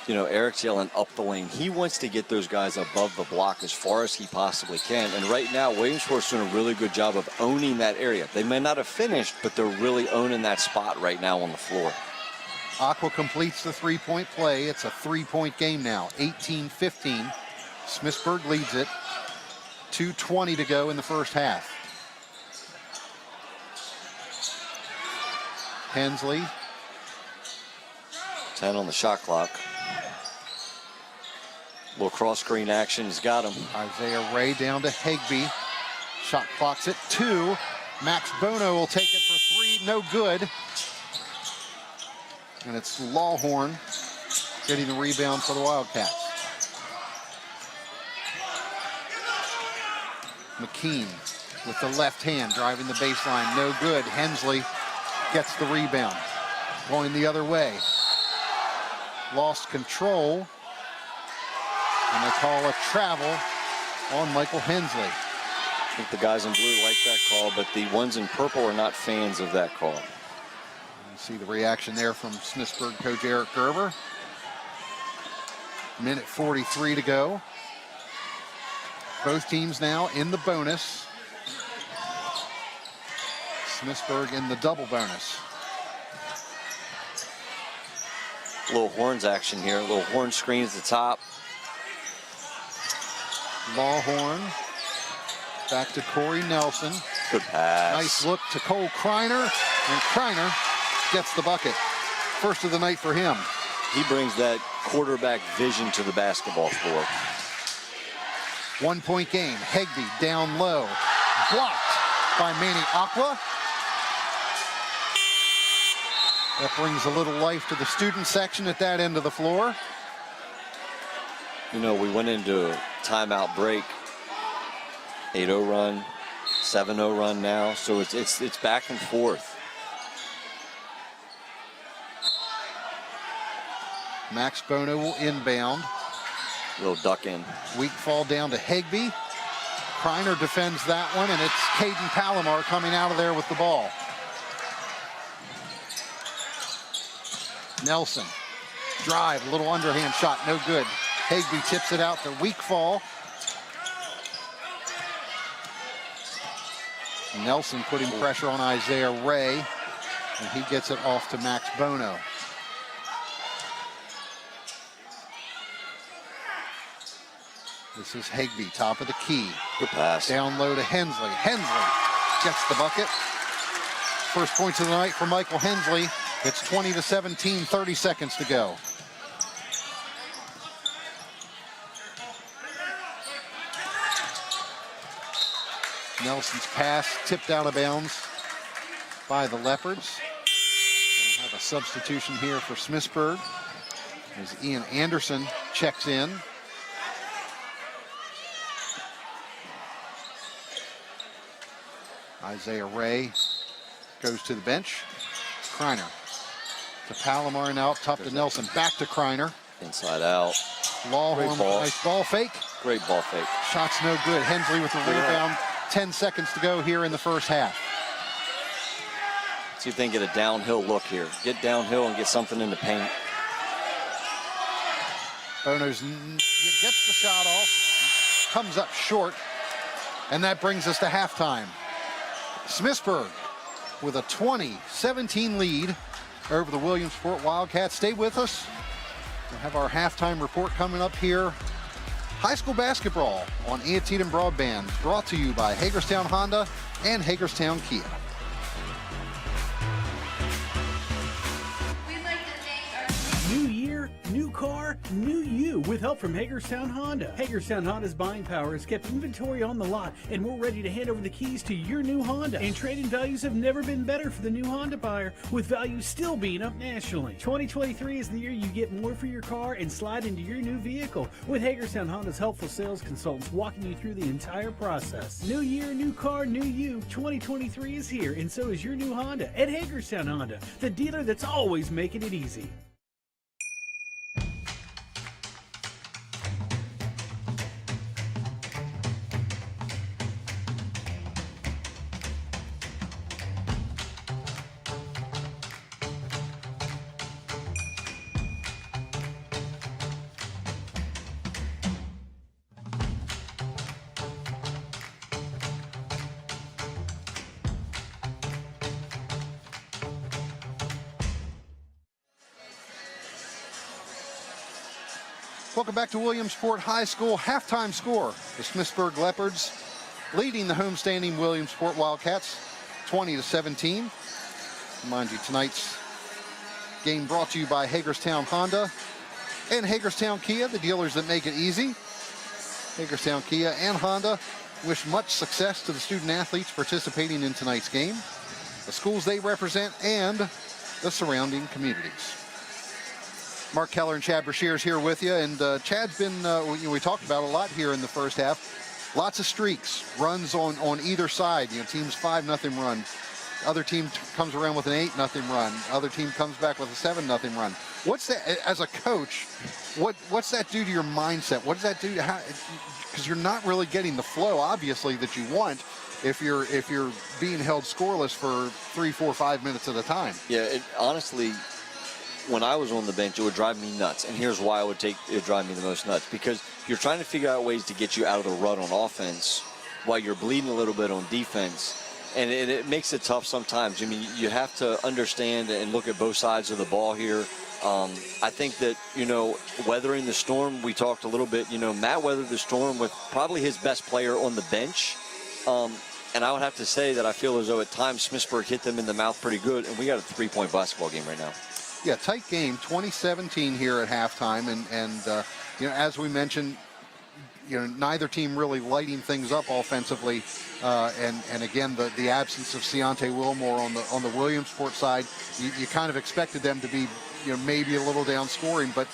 Eric's yelling up the lane. He wants to get those guys above the block as far as he possibly can. And right now, Williamsport's doing a really good job of owning that area. They may not have finished, but they're really owning that spot right now on the floor. Aqua completes the three-point play. It's a three-point game now, 18-15. Smithsburg leads it. 2:20 to go in the first half. Hensley. 10 on the shot clock. Little cross screen action has got him. Isaiah Ray down to Higby. Shot clock's at 2. Max Bono will take it for 3. No good. And it's Lawhorn getting the rebound for the Wildcats. McKean with the left hand driving the baseline. No good. Hensley gets the rebound. Going the other way. Lost control. And they call a travel on Michael Hensley. I think the guys in blue like that call, but the ones in purple are not fans of that call. You see the reaction there from Smithsburg coach Eric Gerber. Minute 43 to go. Both teams now in the bonus. Smithsburg in the double bonus. A little horns action here. A little horn screen at the top. Lawhorn. Back to Corey Nelson. Good pass. Nice look to Cole Kreiner. And Kreiner gets the bucket. First of the night for him. He brings that quarterback vision to the basketball floor. 1 point game. Higby down low. Blocked by Manny Aqua. That brings a little life to the student section at that end of the floor. We went into a timeout break. 8-0 run, 7-0 run now. So it's back and forth. Max Bono will inbound. Little duck in. Weak fall down to Higby. Kreiner defends that one, and it's Caden Palomar coming out of there with the ball. Nelson, drive, a little underhand shot, no good. Higby tips it out, the weak fall. Nelson putting pressure on Isaiah Ray, and he gets it off to Max Bono. This is Higby, top of the key. Good pass. Down low to Hensley. Hensley gets the bucket. First points of the night for Michael Hensley. It's 20-17, 30 seconds to go. Nelson's pass tipped out of bounds by the Leopards. We'll have a substitution here for Smithsburg as Ian Anderson checks in. Isaiah Ray goes to the bench. Kreiner to Palomar and out, tough to Nelson. Back to Kreiner. Inside out. Lawhorn, nice ball fake. Great ball fake. Shot's no good. Hensley with the rebound. 10 seconds to go here in the first half. See if they can get a downhill look here. Get downhill and get something in the paint. Bono's gets the shot off, comes up short, and that brings us to halftime. Smithsburg with a 20-17 lead over the Williamsport Wildcats. Stay with us. We'll have our halftime report coming up here. High school basketball on Antietam Broadband, brought to you by Hagerstown Honda and Hagerstown Kia. New year, new car, new you with help from Hagerstown Honda. Hagerstown Honda's buying power has kept inventory on the lot, and we're ready to hand over the keys to your new Honda. And trade-in values have never been better for the new Honda buyer, with values still being up nationally. 2023 is the year you get more for your car and slide into your new vehicle, with Hagerstown Honda's helpful sales consultants walking you through the entire process. New year, new car, new you. 2023 is here, and so is your new Honda at Hagerstown Honda, the dealer that's always making it easy. Welcome back to Williamsport High School. Halftime score. The Smithsburg Leopards leading the homestanding Williamsport Wildcats 20-17. Remind you, tonight's game brought to you by Hagerstown Honda and Hagerstown Kia, the dealers that make it easy. Hagerstown Kia and Honda wish much success to the student athletes participating in tonight's game, the schools they represent, and the surrounding communities. Mark Keller and Chad Brashears here with you, and Chad's been, we talked about a lot here in the first half. Lots of streaks, runs on either side. Team's 5-0 run. Other team comes around with an 8-0 run. Other team comes back with a 7-0 run. What's that, as a coach, what's that do to your mindset? What does that do to how, because you're not really getting the flow, obviously, that you want if you're being held scoreless for 3, 4, 5 minutes at a time. Yeah, honestly, when I was on the bench, it would drive me nuts. And here's why it would drive me the most nuts. Because you're trying to figure out ways to get you out of the rut on offense while you're bleeding a little bit on defense. And it makes it tough sometimes. I mean, you have to understand and look at both sides of the ball here. I think that, weathering the storm, we talked a little bit, Matt weathered the storm with probably his best player on the bench. And I would have to say that I feel as though at times Smithsburg hit them in the mouth pretty good. And we got a 3-point basketball game right now. Yeah, tight game, 20-17 here at halftime, and as we mentioned, neither team really lighting things up offensively, and again the absence of Ciante Wilmore on the Williamsport side, you kind of expected them to be maybe a little down scoring, but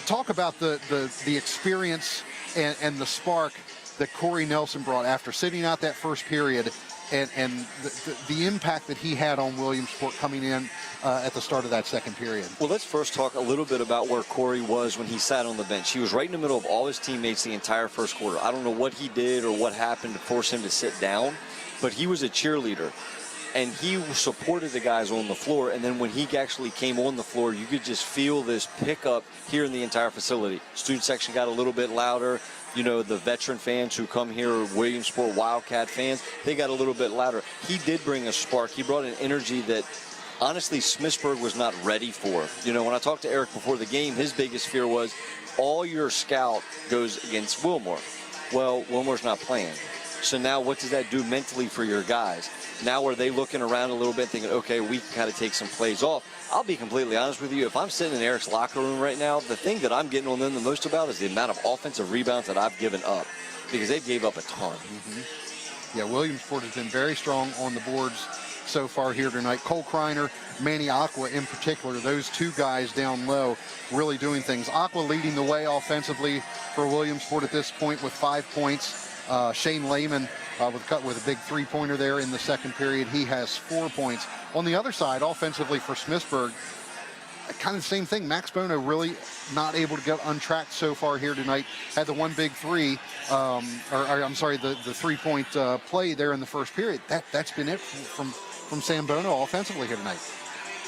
talk about the experience and the spark that Corey Nelson brought after sitting out that first period. And the impact that he had on Williamsport coming in at the start of that second period. Well, let's first talk a little bit about where Corey was when he sat on the bench. He was right in the middle of all his teammates the entire first quarter. I don't know what he did or what happened to force him to sit down, but he was a cheerleader. And he supported the guys on the floor, and then when he actually came on the floor, you could just feel this pickup here in the entire facility. Student section got a little bit louder. The veteran fans who come here, Williamsport Wildcat fans, they got a little bit louder. He did bring a spark. He brought an energy that, honestly, Smithsburg was not ready for. When I talked to Eric before the game, his biggest fear was all your scout goes against Wilmore. Well, Wilmore's not playing. So now what does that do mentally for your guys? Now are they looking around a little bit thinking, okay, we can kind of take some plays off? I'll be completely honest with you. If I'm sitting in Eric's locker room right now, the thing that I'm getting on them the most about is the amount of offensive rebounds that I've given up, because they gave up a ton. Mm-hmm. Yeah, Williamsport has been very strong on the boards so far here tonight. Cole Kreiner, Manny Aqua in particular, those two guys down low really doing things. Aqua leading the way offensively for Williamsport at this point with 5 points. Shane Lehman with a big three-pointer there in the second period. He has 4 points. On the other side, offensively for Smithsburg, kind of the same thing. Max Bono really not able to get untracked so far here tonight. Had the one big three, the three-point play there in the first period. That's been it from Sam Bono offensively here tonight.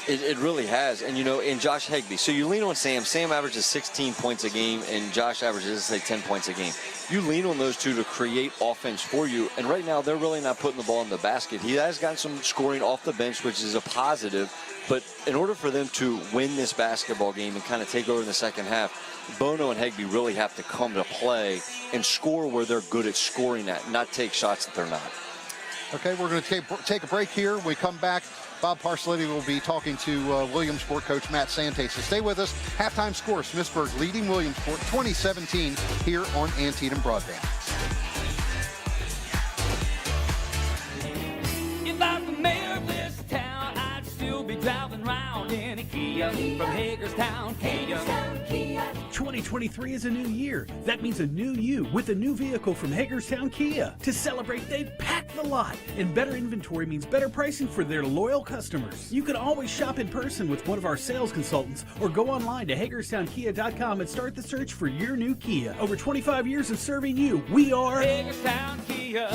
It really has. And, in Josh Higbee, so you lean on Sam. Sam averages 16 points a game, and Josh averages, say, 10 points a game. You lean on those two to create offense for you, and right now they're really not putting the ball in the basket. He has gotten some scoring off the bench, which is a positive, but in order for them to win this basketball game and kind of take over in the second half, Bono and Higbee really have to come to play and score where they're good at scoring at, not take shots that they're not. Okay, we're going to take a break here. When we come back, Bob Parcelletti will be talking to Williamsport coach Matt Sante. So stay with us. Halftime score, Smithsburg leading Williamsport 2017 here on Antietam Broadband. If I'm the mayor of this town, I'd still be driving around in a Kia from Hagerstown, Kia. 2023 is a new year. That means a new you with a new vehicle from Hagerstown Kia. To celebrate, they've packed the lot. And better inventory means better pricing for their loyal customers. You can always shop in person with one of our sales consultants or go online to HagerstownKia.com and start the search for your new Kia. Over 25 years of serving you, we are Hagerstown Kia.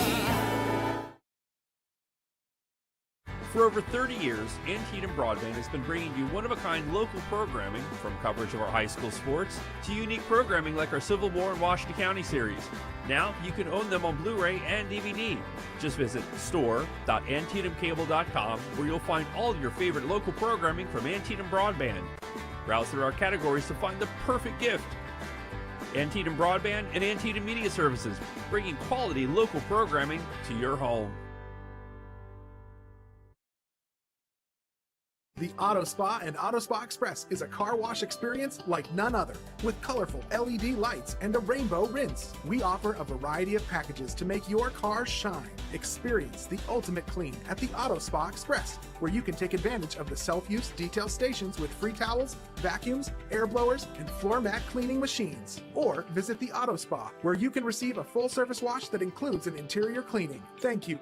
For over 30 years, Antietam Broadband has been bringing you one-of-a-kind local programming, from coverage of our high school sports to unique programming like our Civil War and Washington County series. Now you can own them on Blu-ray and DVD. Just visit store.antietamcable.com, where you'll find all your favorite local programming from Antietam Broadband. Browse through our categories to find the perfect gift. Antietam Broadband and Antietam Media Services, bringing quality local programming to your home. The Auto Spa and Auto Spa Express is a car wash experience like none other, with colorful LED lights and a rainbow rinse. We offer a variety of packages to make your car shine. Experience the ultimate clean at the Auto Spa Express, where you can take advantage of the self-use detail stations with free towels, vacuums, air blowers, and floor mat cleaning machines. Or visit the Auto Spa, where you can receive a full-service wash that includes an interior cleaning. Thank you.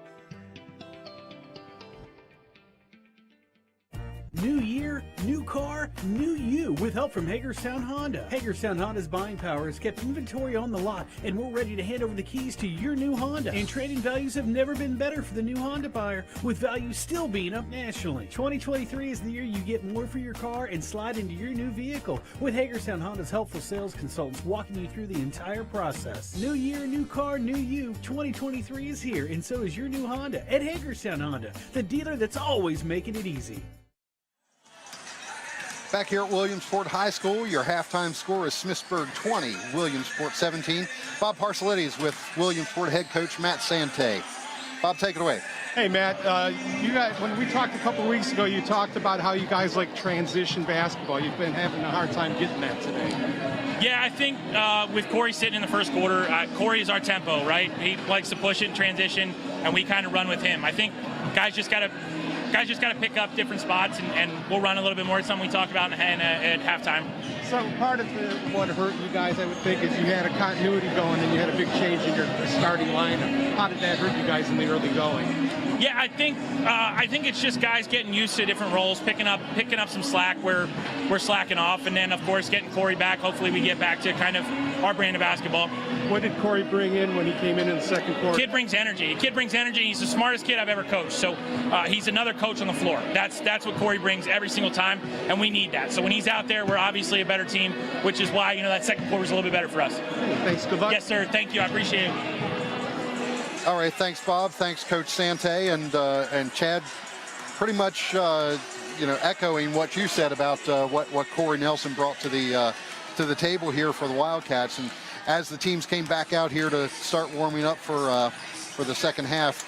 New year, new car, new you with help from Hagerstown Honda. Hagerstown Honda's buying power has kept inventory on the lot, and we're ready to hand over the keys to your new Honda. And trade-in values have never been better for the new Honda buyer, with values still being up nationally. 2023 is the year you get more for your car and slide into your new vehicle, with Hagerstown Honda's helpful sales consultants walking you through the entire process. New year, new car, new you. 2023 is here, and so is your new Honda at Hagerstown Honda, the dealer that's always making it easy. Back here at Williamsport High School, your halftime score is Smithsburg 20, Williamsport 17. Bob Parcelletti is with Williamsport head coach Matt Sante. Bob, take it away. Hey, Matt, you guys, when we talked a couple of weeks ago, you talked about how you guys like transition basketball. You've been having a hard time getting that today. Yeah, I think with Corey sitting in the first quarter, Corey is our tempo, right? He likes to push it in transition, and we kind of run with him. I think guys just got to pick up different spots, and we'll run a little bit more. It's something we talked about at halftime. So part of what hurt you guys, I would think, is you had a continuity going and you had a big change in your starting lineup. How did that hurt you guys in the early going? Yeah, I think it's just guys getting used to different roles, picking up some slack where we're slacking off, and then of course getting Corey back. Hopefully we get back to kind of our brand of basketball. What did Corey bring in when he came in the second quarter? Kid brings energy. He's the smartest kid I've ever coached. So he's another coach on the floor. That's what Corey brings every single time, and we need that. So when he's out there, we're obviously a better team, which is why that second quarter was a little bit better for us. Thanks. Good luck. Yes, sir. Thank you. I appreciate it. All right, thanks, Bob. Thanks, Coach Sante and Chad. Pretty much, echoing what you said about what Corey Nelson brought to the table here for the Wildcats. And as the teams came back out here to start warming up for the second half,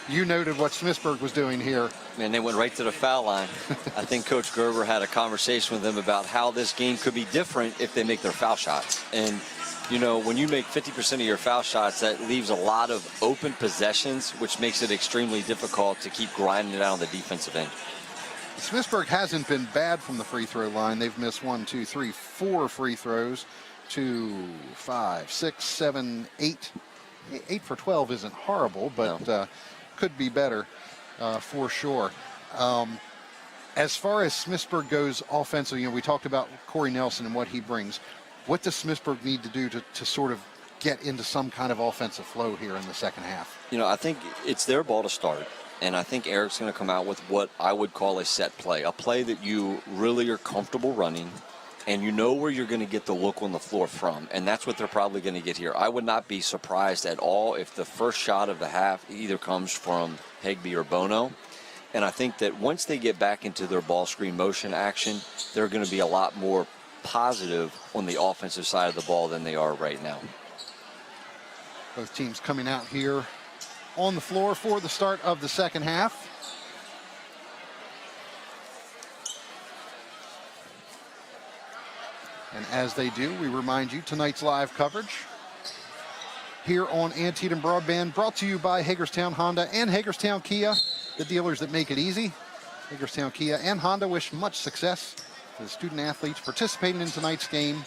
you noted what Smithsburg was doing here. And they went right to the foul line. I think Coach Gerber had a conversation with them about how this game could be different if they make their foul shots. And when you make 50% of your foul shots, that leaves a lot of open possessions, which makes it extremely difficult to keep grinding it out on the defensive end. Smithsburg hasn't been bad from the free throw line. They've missed 1, 2, 3, 4 free throws. 2, 5, 6, 7, 8, 8 for 12 isn't horrible, but could be better for sure. As far as Smithsburg goes offensively, we talked about Corey Nelson and what he brings. What does Smithsburg need to do to sort of get into some kind of offensive flow here in the second half? I think it's their ball to start. And I think Eric's going to come out with what I would call a set play, a play that you really are comfortable running, and you know where you're going to get the look on the floor from. And that's what they're probably going to get here. I would not be surprised at all if the first shot of the half either comes from Higbee or Bono. And I think that once they get back into their ball screen motion action, they're going to be a lot more positive on the offensive side of the ball than they are right now. Both teams coming out here on the floor for the start of the second half. And as they do, we remind you tonight's live coverage here on Antietam Broadband, brought to you by Hagerstown Honda and Hagerstown Kia, the dealers that make it easy. Hagerstown Kia and Honda wish much success to the student athletes participating in tonight's game,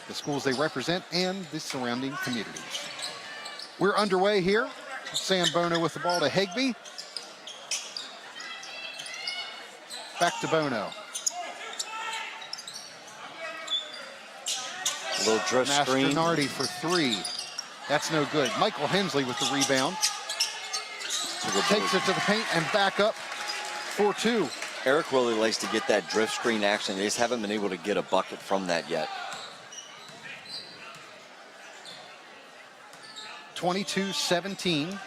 the schools they represent, and the surrounding communities. We're underway here. Sam Bono with the ball to Higbee. Back to Bono. A little drift screen. Mastronardi for 3. That's no good. Michael Hensley with the rebound. Takes it to the paint and back up for 2. Eric really likes to get that drift screen action. They just haven't been able to get a bucket from that yet. 22-17.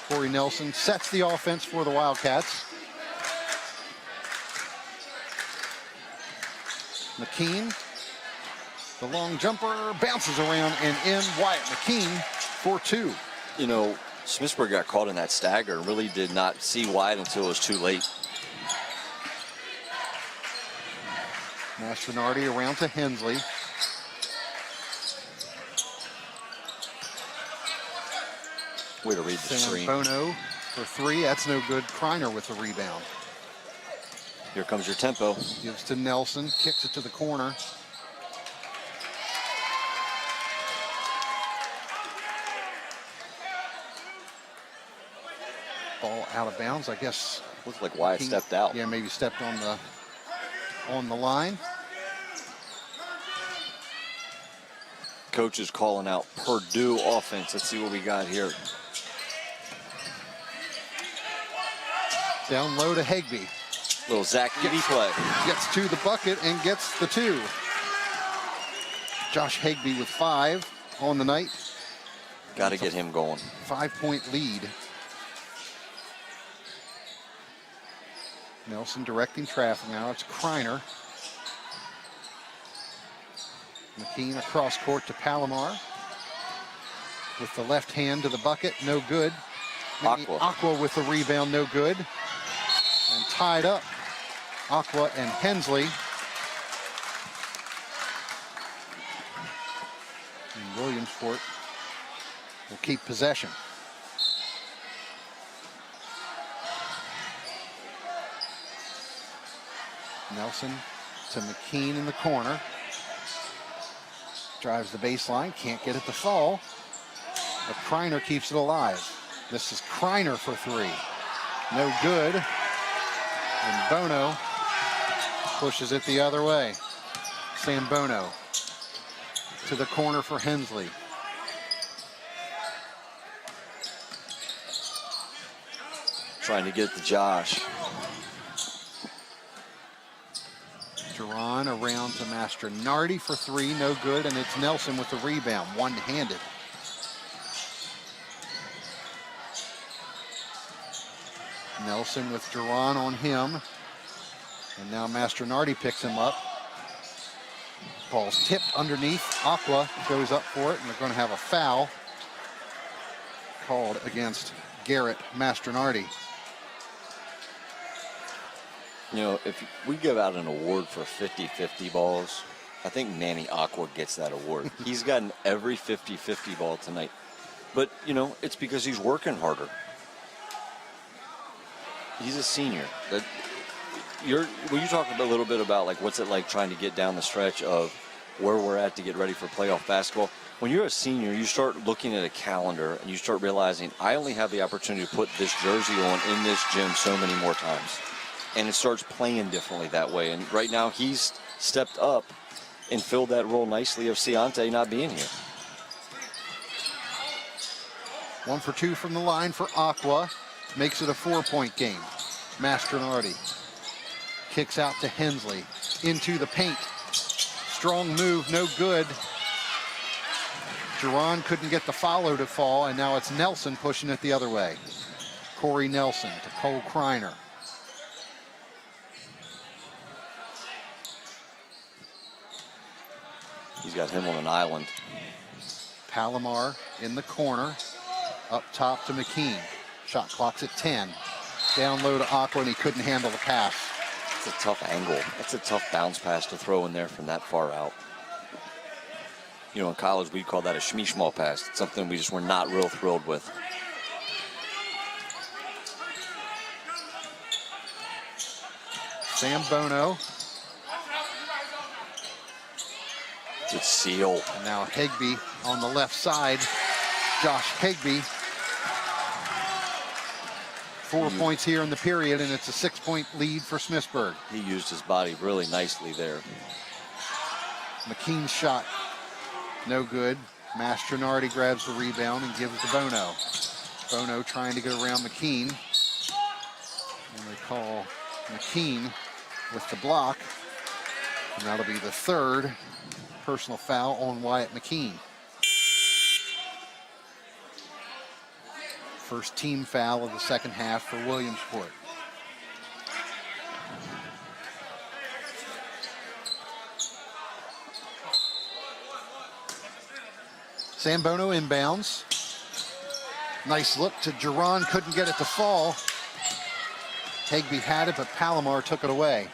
Corey Nelson sets the offense for the Wildcats. McKean, the long jumper, bounces around and in. Wyatt McKean for 2. Smithsburg got caught in that stagger and really did not see Wyatt until it was too late. Mastronardi around to Hensley. Way to read the screen. Bono for 3. That's no good. Kreiner with the rebound. Here comes your tempo. Gives to Nelson. Kicks it to the corner. Ball out of bounds, I guess. Looked like Wyatt stepped out. Yeah, maybe stepped on the line. Coach is calling out Purdue offense. Let's see what we got here. Down low to Higbee. Little Zach Edey play. Gets to the bucket and gets the 2. Josh Higbee with 5 on the night. Got to get him going. 5-point lead. Nelson directing traffic now. It's Kreiner. McKean across court to Palomar. With the left hand to the bucket, no good. Aqua with the rebound, no good. And tied up, Aqua and Hensley. And Williamsport will keep possession. Nelson to McKean in the corner. Drives the baseline, can't get it to fall. But Kreiner keeps it alive. This is Kreiner for 3. No good. And Bono pushes it the other way. Sam Bono to the corner for Hensley. Trying to get to Josh. Duran around to Mastronardi for 3, no good, and it's Nelson with the rebound, one-handed. Nelson with Duran on him, and now Mastronardi picks him up. Ball's tipped underneath. Aqua goes up for it, and they're going to have a foul called against Garrett Mastronardi. If we give out an award for 50-50 balls, I think Manny Aqua gets that award. He's gotten every 50-50 ball tonight. But, it's because he's working harder. He's a senior. Will you talk a little bit about, what's it like trying to get down the stretch of where we're at to get ready for playoff basketball? When you're a senior, you start looking at a calendar and you start realizing I only have the opportunity to put this jersey on in this gym so many more times. And it starts playing differently that way. And right now he's stepped up and filled that role nicely of Ciante not being here. 1 for 2 from the line for Aqua. Makes it a 4-point game. Mastronardi kicks out to Hensley. Into the paint. Strong move, no good. Jerron couldn't get the follow to fall, and now it's Nelson pushing it the other way. Corey Nelson to Cole Kreiner. He's got him on an island. Palomar in the corner. Up top to McKean. Shot clock's at 10. Down low to Aqua, and he couldn't handle the pass. It's a tough angle. That's a tough bounce pass to throw in there from that far out. You know, in college, we'd call that a shmee-shmaw pass. It's something we just were not real thrilled with. Sam Bono. Good seal. And now Higbee on the left side. Josh Higbee. 4 points here in the period, and it's a 6-point lead for Smithsburg. He used his body really nicely there. McKean's shot, no good. Mastronardi grabs the rebound and gives to Bono. Bono trying to get around McKean. And they call McKean with the block. And that'll be the third personal foul on Wyatt McKean. First team foul of the second half for Williamsport. Sam Bono inbounds. Nice look to Jerron, couldn't get it to fall. Higbee had it, but Palomar took it away.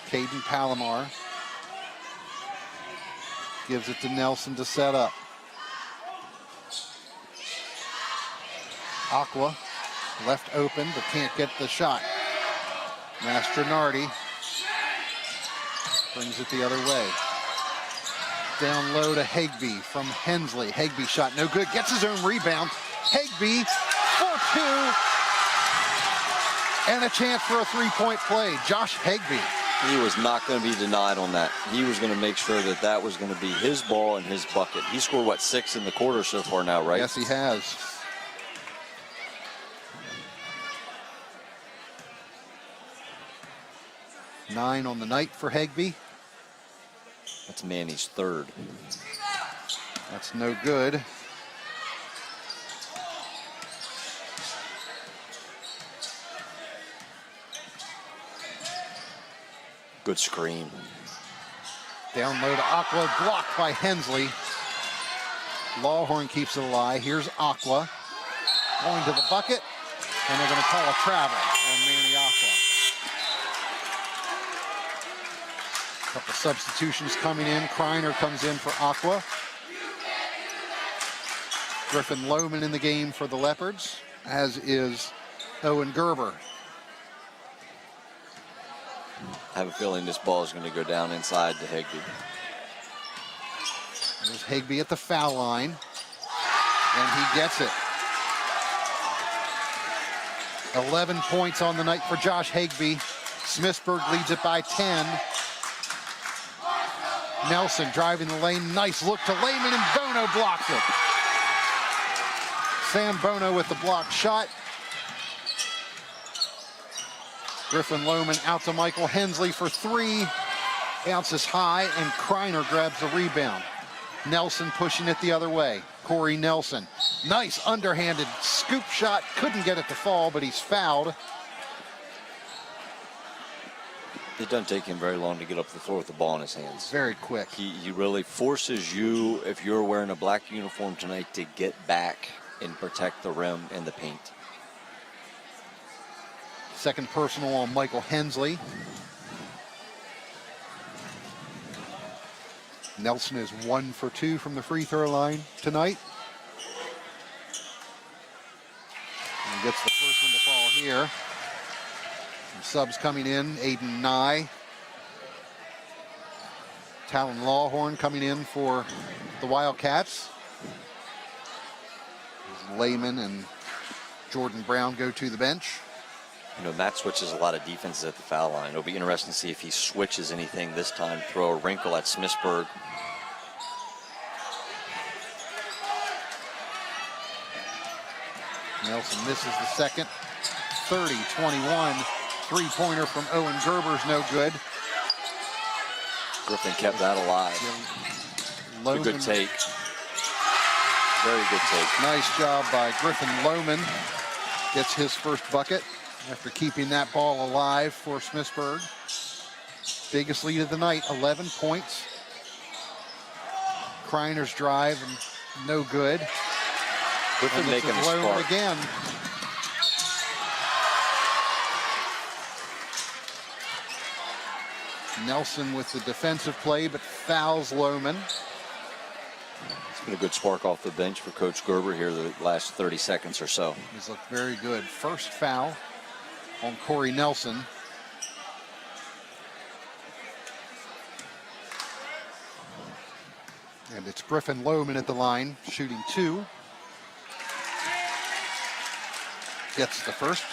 Caden Palomar gives it to Nelson to set up. Aqua left open, but can't get the shot. Mastronardi brings it the other way. Down low to Higbee from Hensley. Higbee shot no good, gets his own rebound. Higbee for 2. And a chance for a 3-point play. Josh Higbee. He was not going to be denied on that. He was going to make sure that that was going to be his ball and his bucket. He scored, what, 6 in the quarter so far now, right? Yes, he has. Nine on the night for Higbee. That's Manny's third. That's no good. Good screen. Down low to Aqua, blocked by Hensley. Lawhorn keeps it alive. Here's Aqua. Going to the bucket, and they're going to call a travel on Manny Aqua. Couple substitutions coming in. Kreiner comes in for Aqua. Griffin Lohman in the game for the Leopards, as is Owen Gerber. I have a feeling this ball is going to go down inside to Higbee. There's Higbee at the foul line, and he gets it. 11 points on the night for Josh Higbee. Smithsburg leads it by 10. Nelson driving the lane. Nice look to Lehman, and Bono blocks it. Sam Bono with the block shot. Griffin Lohman out to Michael Hensley for 3. Bounces high, and Kreiner grabs the rebound. Nelson pushing it the other way. Corey Nelson. Nice underhanded scoop shot. Couldn't get it to fall, but he's fouled. It doesn't take him very long to get up the floor with the ball in his hands. Very quick. He really forces you, if you're wearing a black uniform tonight, to get back and protect the rim and the paint. Second personal on Michael Hensley. Nelson is 1 for 2 from the free throw line tonight. And gets the first one to fall here. Some subs coming in. Aiden Nye Talon Lawhorn coming in for the Wildcats. Lehman and Jordan Brown go to the bench. You know, Matt switches a lot of defenses at the foul line. It'll be interesting to see if he switches anything this time, throw a wrinkle at Smithsburg. Nelson misses the second. 30-21. Three-pointer from Owen Gerber's no good. Griffin kept that alive. It's a good take. Very good take. Nice job by Griffin Lohman. Gets his first bucket after keeping that ball alive for Smithsburg. Biggest lead of the night, 11 points. Kreiner's drive, and no good. Griffin and making a Lohman spark. again. Nelson with the defensive play, but fouls Lohman. It's been a good spark off the bench for Coach Gerber here the last 30 seconds or so. He's looked very good. First foul on Corey Nelson. And it's Griffin Lohman at the line, shooting 2. Gets the first.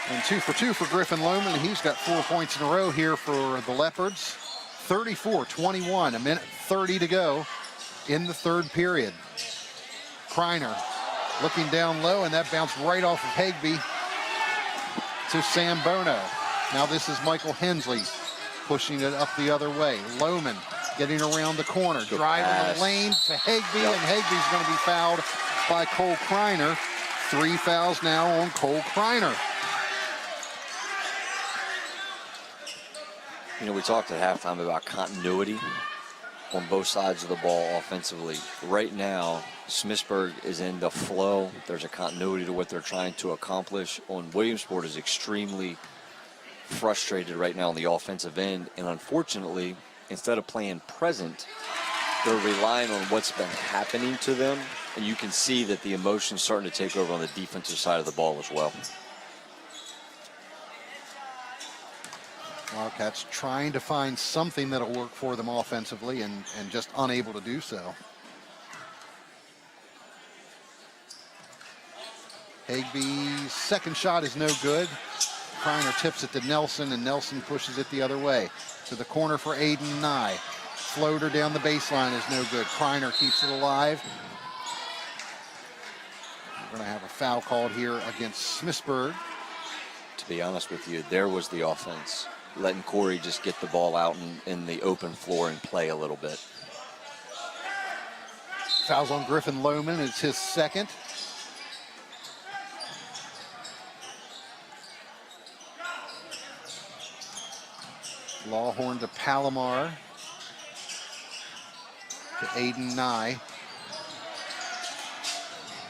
And 2 for 2 for Griffin Lohman. He's got 4 points in a row here for the Leopards. 34-21, a minute 30 to go in the third period. Kreiner looking down low, and that bounced right off of Hagby to Sam Bono. Now this is Michael Hensley pushing it up the other way. Lohman getting around the corner, driving the lane to Hagby, and Hagby's going to be fouled by Cole Kreiner. 3 fouls now on Cole Kreiner. You know, we talked at halftime about continuity on both sides of the ball offensively. Right now, Smithsburg is in the flow. There's a continuity to what they're trying to accomplish. Williamsport is extremely frustrated right now on the offensive end. And unfortunately, instead of playing present, they're relying on what's been happening to them. And you can see that the emotion's starting to take over on the defensive side of the ball as well. Wildcats trying to find something that'll work for them offensively and just unable to do so. Hagby's second shot is no good. Kreiner tips it to Nelson, and Nelson pushes it the other way. To the corner for Aiden Nye. Floater down the baseline is no good. Kreiner keeps it alive. We're going to have a foul called here against Smithsburg. To be honest with you, there was the offense. Letting Corey just get the ball out in the open floor and play a little bit. Fouls on Griffin Lohman. It's his second. Lawhorn to Palomar. To Aiden Nye.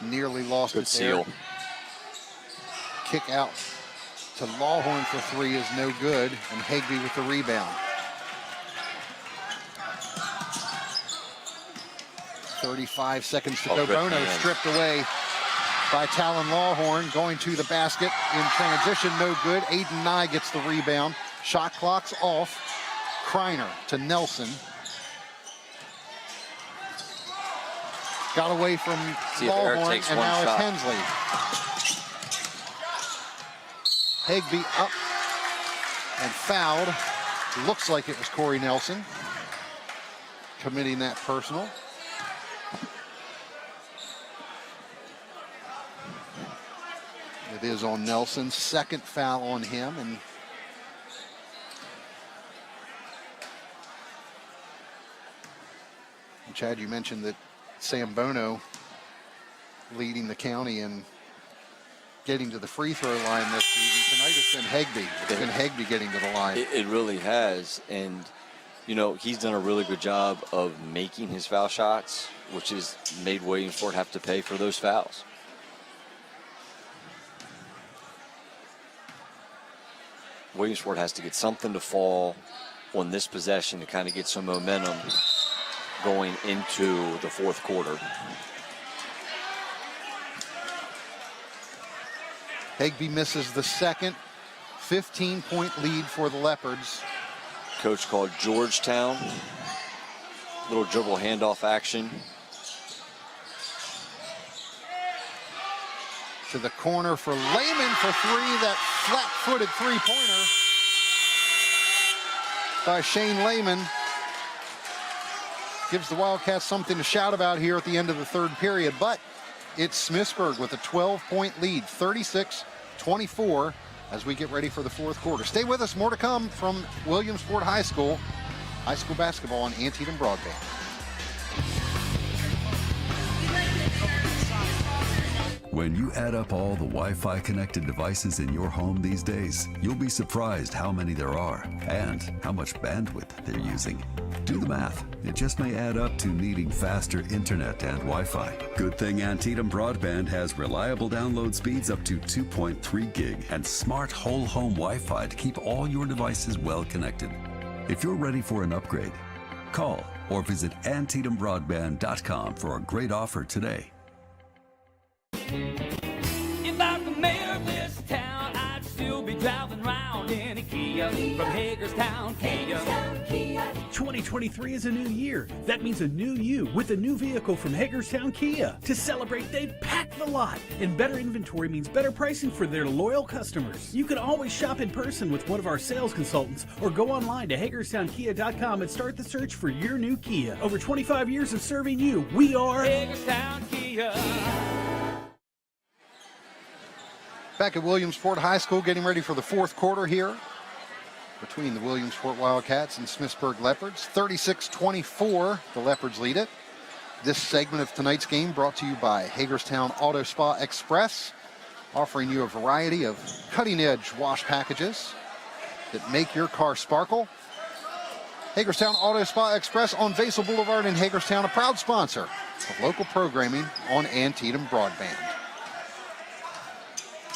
Nearly lost Good it there. seal. Kick out to Lawhorn for 3 is no good, and Hagby with the rebound. 35 seconds to go. Bono man. stripped away by Talon Lawhorn, going to the basket in transition, no good. Aiden Nye gets the rebound. Shot clock's off. Kreiner to Nelson. Got away from Lawhorn, and now it's Hensley. Hagby up and fouled. Looks like it was Corey Nelson committing that personal. It is on Nelson. Second foul on him. And Chad, you mentioned that Sam Bono leading the county in getting to the free throw line this season. Tonight it's been Hagby. It's been Hagby getting to the line. It really has. And, you know, he's done a really good job of making his foul shots, which has made Williamsport have to pay for those fouls. Williamsport has to get something to fall on this possession to kind of get some momentum going into the fourth quarter. Hagby misses the second. 15-point lead for the Leopards. Coach called Georgetown. Little dribble handoff action. To the corner for Lehman for three. That flat-footed three-pointer by Shane Lehman gives the Wildcats something to shout about here at the end of the third period. But it's Smithsburg with a 12-point lead, 36-24, as we get ready for the fourth quarter. Stay with us. More to come from Williamsport High School basketball on Antietam Broadband. When you add up all the Wi-Fi connected devices in your home these days, you'll be surprised how many there are and how much bandwidth they're using. Do the math. It just may add up to needing faster internet and Wi-Fi. Good thing Antietam Broadband has reliable download speeds up to 2.3 gig and smart whole home Wi-Fi to keep all your devices well connected. If you're ready for an upgrade, call or visit AntietamBroadband.com for a great offer today. If I were the mayor of this town, I'd still be driving around in a Kia from Hagerstown, Kia. 2023 is a new year. That means a new you with a new vehicle from Hagerstown Kia. To celebrate, they've packed the lot. And better inventory means better pricing for their loyal customers. You can always shop in person with one of our sales consultants or go online to HagerstownKia.com and start the search for your new Kia. Over 25 years of serving you, we are Hagerstown Kia. Back at Williamsport High School, getting ready for the fourth quarter here between the Williamsport Wildcats and Smithsburg Leopards. 36-24, the Leopards lead it. This segment of tonight's game brought to you by Hagerstown Auto Spa Express, offering you a variety of cutting-edge wash packages that make your car sparkle. Hagerstown Auto Spa Express on Vasel Boulevard in Hagerstown, a proud sponsor of local programming on Antietam Broadband.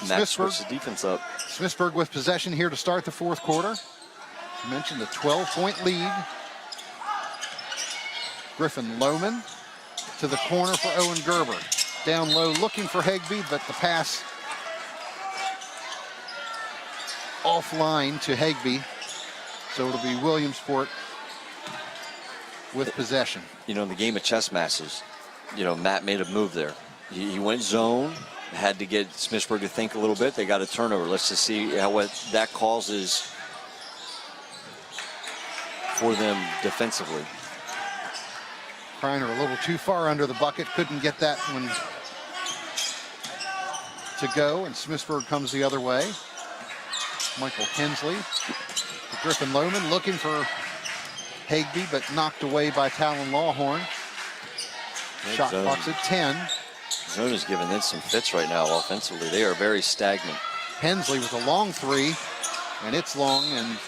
Max switched the defense up. Smithsburg with possession here to start the fourth quarter. You mentioned the 12-point lead. Griffin Lohman to the corner for Owen Gerber. Down low looking for Hagby, but the pass offline to Hagby. So it'll be Williamsport with possession. You know, in the game of chess matches, you know, Matt made a move there. He went zone. Had to get Smithsburg to think a little bit. They got a turnover. Let's just see what that causes for them defensively. Kreiner a little too far under the bucket. Couldn't get that one to go, and Smithsburg comes the other way. Michael Hensley to Griffin Lohman looking for Hagby, but knocked away by Talon Lawhorn. Shot clock's at 10. Zone is giving them some fits right now offensively. They are very stagnant. Hensley with a long three, and it's long, and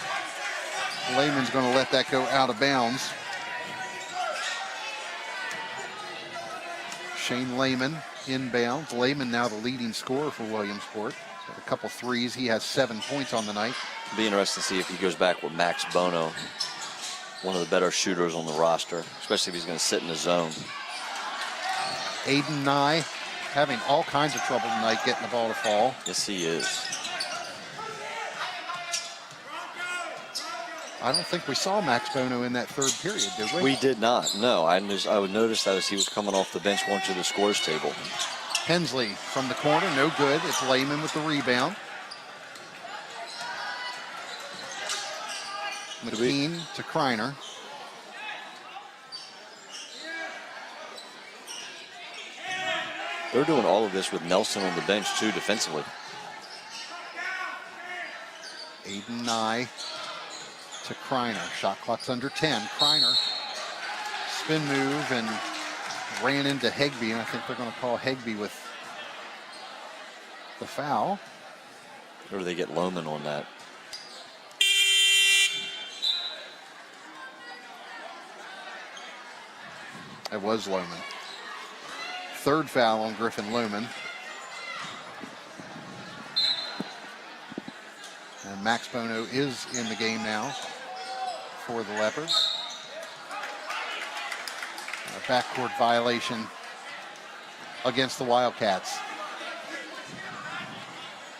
Lehman's going to let that go out of bounds. Shane Lehman inbounds. Lehman now the leading scorer for Williamsport. Got a couple threes. He has 7 points on the night. It'll be interesting to see if he goes back with Max Bono, one of the better shooters on the roster, especially if he's going to sit in the zone. Aiden Nye having all kinds of trouble tonight getting the ball to fall. Yes, he is. I don't think we saw Max Bono in that third period, did we? We did not, no. I would notice that as he was coming off the bench going to the scores table. Hensley from the corner, no good. It's Lehman with the rebound. McKean to Kreiner. They're doing all of this with Nelson on the bench, too, defensively. Aiden Nye to Kreiner. Shot clock's under 10. Kreiner, spin move, and ran into Hagby, and I think they're going to call Hagby with the foul. Or do they get Lohman on that? It was Lohman. Third foul on Griffin Lohman. And Max Bono is in the game now for the Leopards. A backcourt violation against the Wildcats.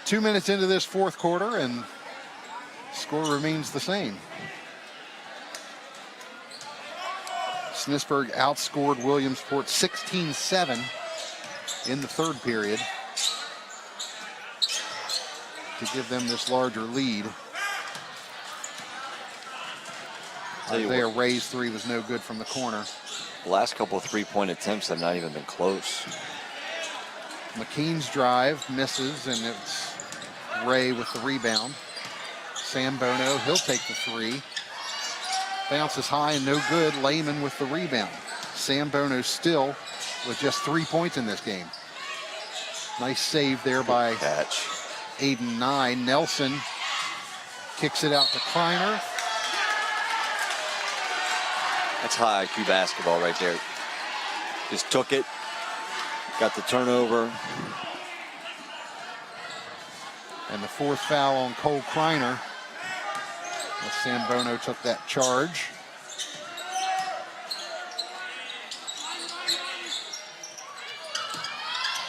2 minutes into this fourth quarter, and score remains the same. Smithsburg outscored Williamsport 16-7 in the third period to give them this larger lead. Isaiah Ray's three was no good from the corner. The last couple of three-point attempts have not even been close. McKean's drive misses, and it's Ray with the rebound. Sam Bono, he'll take the three. Bounces high and no good. Lehman with the rebound. Sam Bono still with just 3 points in this game. Nice save there by Aiden Nye. Nelson kicks it out to Kleiner. That's high IQ basketball right there. Just took it, got the turnover. And the fourth foul on Cole Kreiner. As Sam Bono took that charge.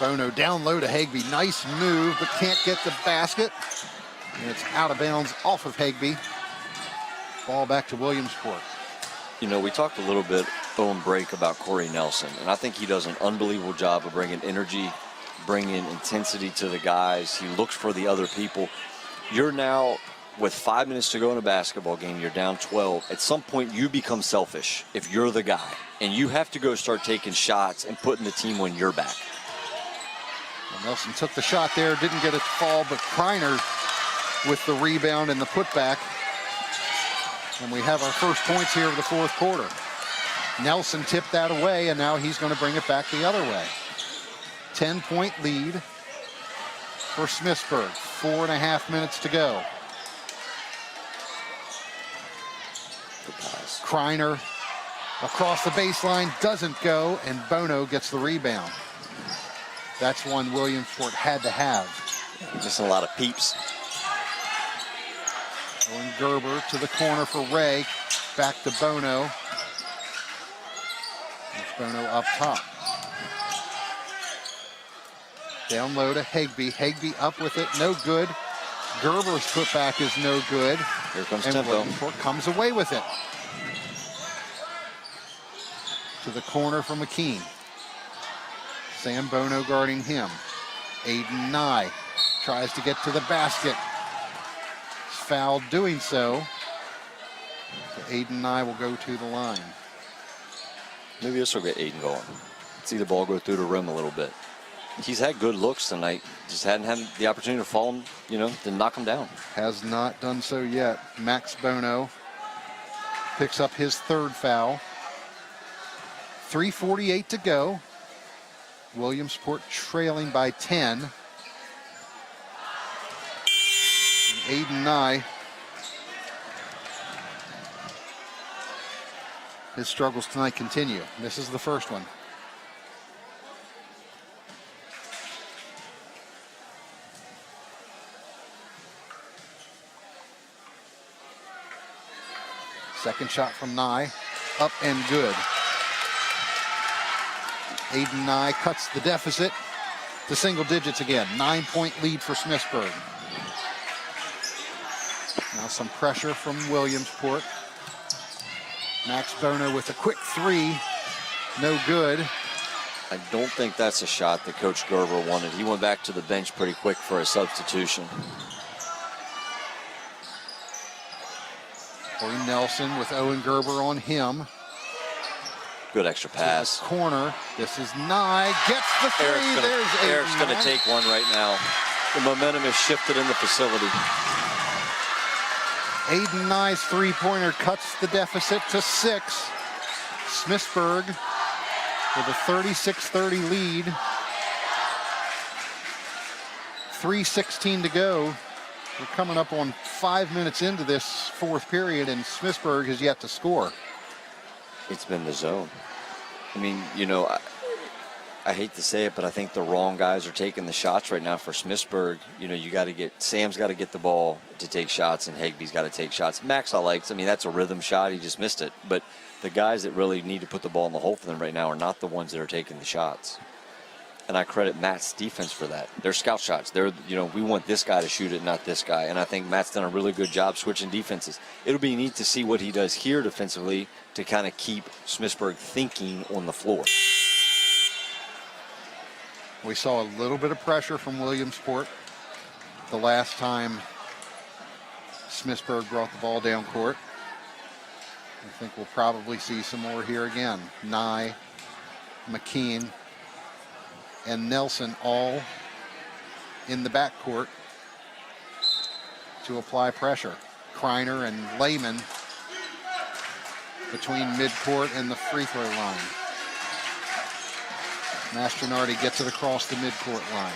Bono down low to Hagby. Nice move, but can't get the basket. And it's out of bounds off of Hagby. Ball back to Williamsport. You know, we talked a little bit on break about Corey Nelson, and I think he does an unbelievable job of bringing energy, bringing intensity to the guys. He looks for the other people. You're now, with 5 minutes to go in a basketball game, you're down 12. At some point, you become selfish if you're the guy, and you have to go start taking shots and putting the team on your back. Well, Nelson took the shot there, didn't get it to fall, but Kreiner with the rebound and the putback. And we have our first points here of the fourth quarter. Nelson tipped that away, and now he's going to bring it back the other way. 10-point lead for Smithsburg. 4.5 minutes to go. Kreiner across the baseline, doesn't go, and Bono gets the rebound. That's one Williamsport had to have. Just a lot of peeps. Owen Gerber to the corner for Ray. Back to Bono. It's Bono up top. Down low to Hagby. Hagby up with it, no good. Gerber's putback is no good. Here comes and Tempo. Williamsport comes away with it. To the corner for McKean. Sam Bono guarding him. Aiden Nye tries to get to the basket. Fouled doing so. Aiden Nye will go to the line. Maybe this will get Aiden going. See the ball go through the rim a little bit. He's had good looks tonight. Just hadn't had the opportunity to fall him, to knock him down. Has not done so yet. Max Bono picks up his third foul. 3:48 to go. Williamsport trailing by 10. Aiden Nye, his struggles tonight continue. This is the first one. Second shot from Nye, up and good. Aiden Nye cuts the deficit to single digits again. 9-point lead for Smithsburg. Now some pressure from Williamsport. Max Bono with a quick three. No good. I don't think that's a shot that Coach Gerber wanted. He went back to the bench pretty quick for a substitution. Corey Nelson with Owen Gerber on him. Good extra pass. To the corner. This is Nye. Gets the three. Eric's going to take one right now. The momentum has shifted in the facility. Aiden Nye's three-pointer cuts the deficit to 6. Smithsburg with a 36-30 lead. 3:16 to go. We're coming up on 5 minutes into this fourth period, and Smithsburg has yet to score. It's been the zone. I mean, I hate to say it, but I think the wrong guys are taking the shots right now for Smithsburg. You know, you got to get, Sam's got to get the ball to take shots, and Higby's got to take shots. Max I likes, I mean, that's a rhythm shot. He just missed it. But the guys that really need to put the ball in the hole for them right now are not the ones that are taking the shots. And I credit Matt's defense for that. They're scout shots. They're, you know, we want this guy to shoot it, not this guy. And I think Matt's done a really good job switching defenses. It'll be neat to see what he does here defensively to kind of keep Smithsburg thinking on the floor. We saw a little bit of pressure from Williamsport the last time Smithsburg brought the ball down court. I think we'll probably see some more here again. Nye, McKean, and Nelson all in the backcourt to apply pressure. Kreiner and Lehman between midcourt and the free throw line. Mastronardi gets it across the midcourt line.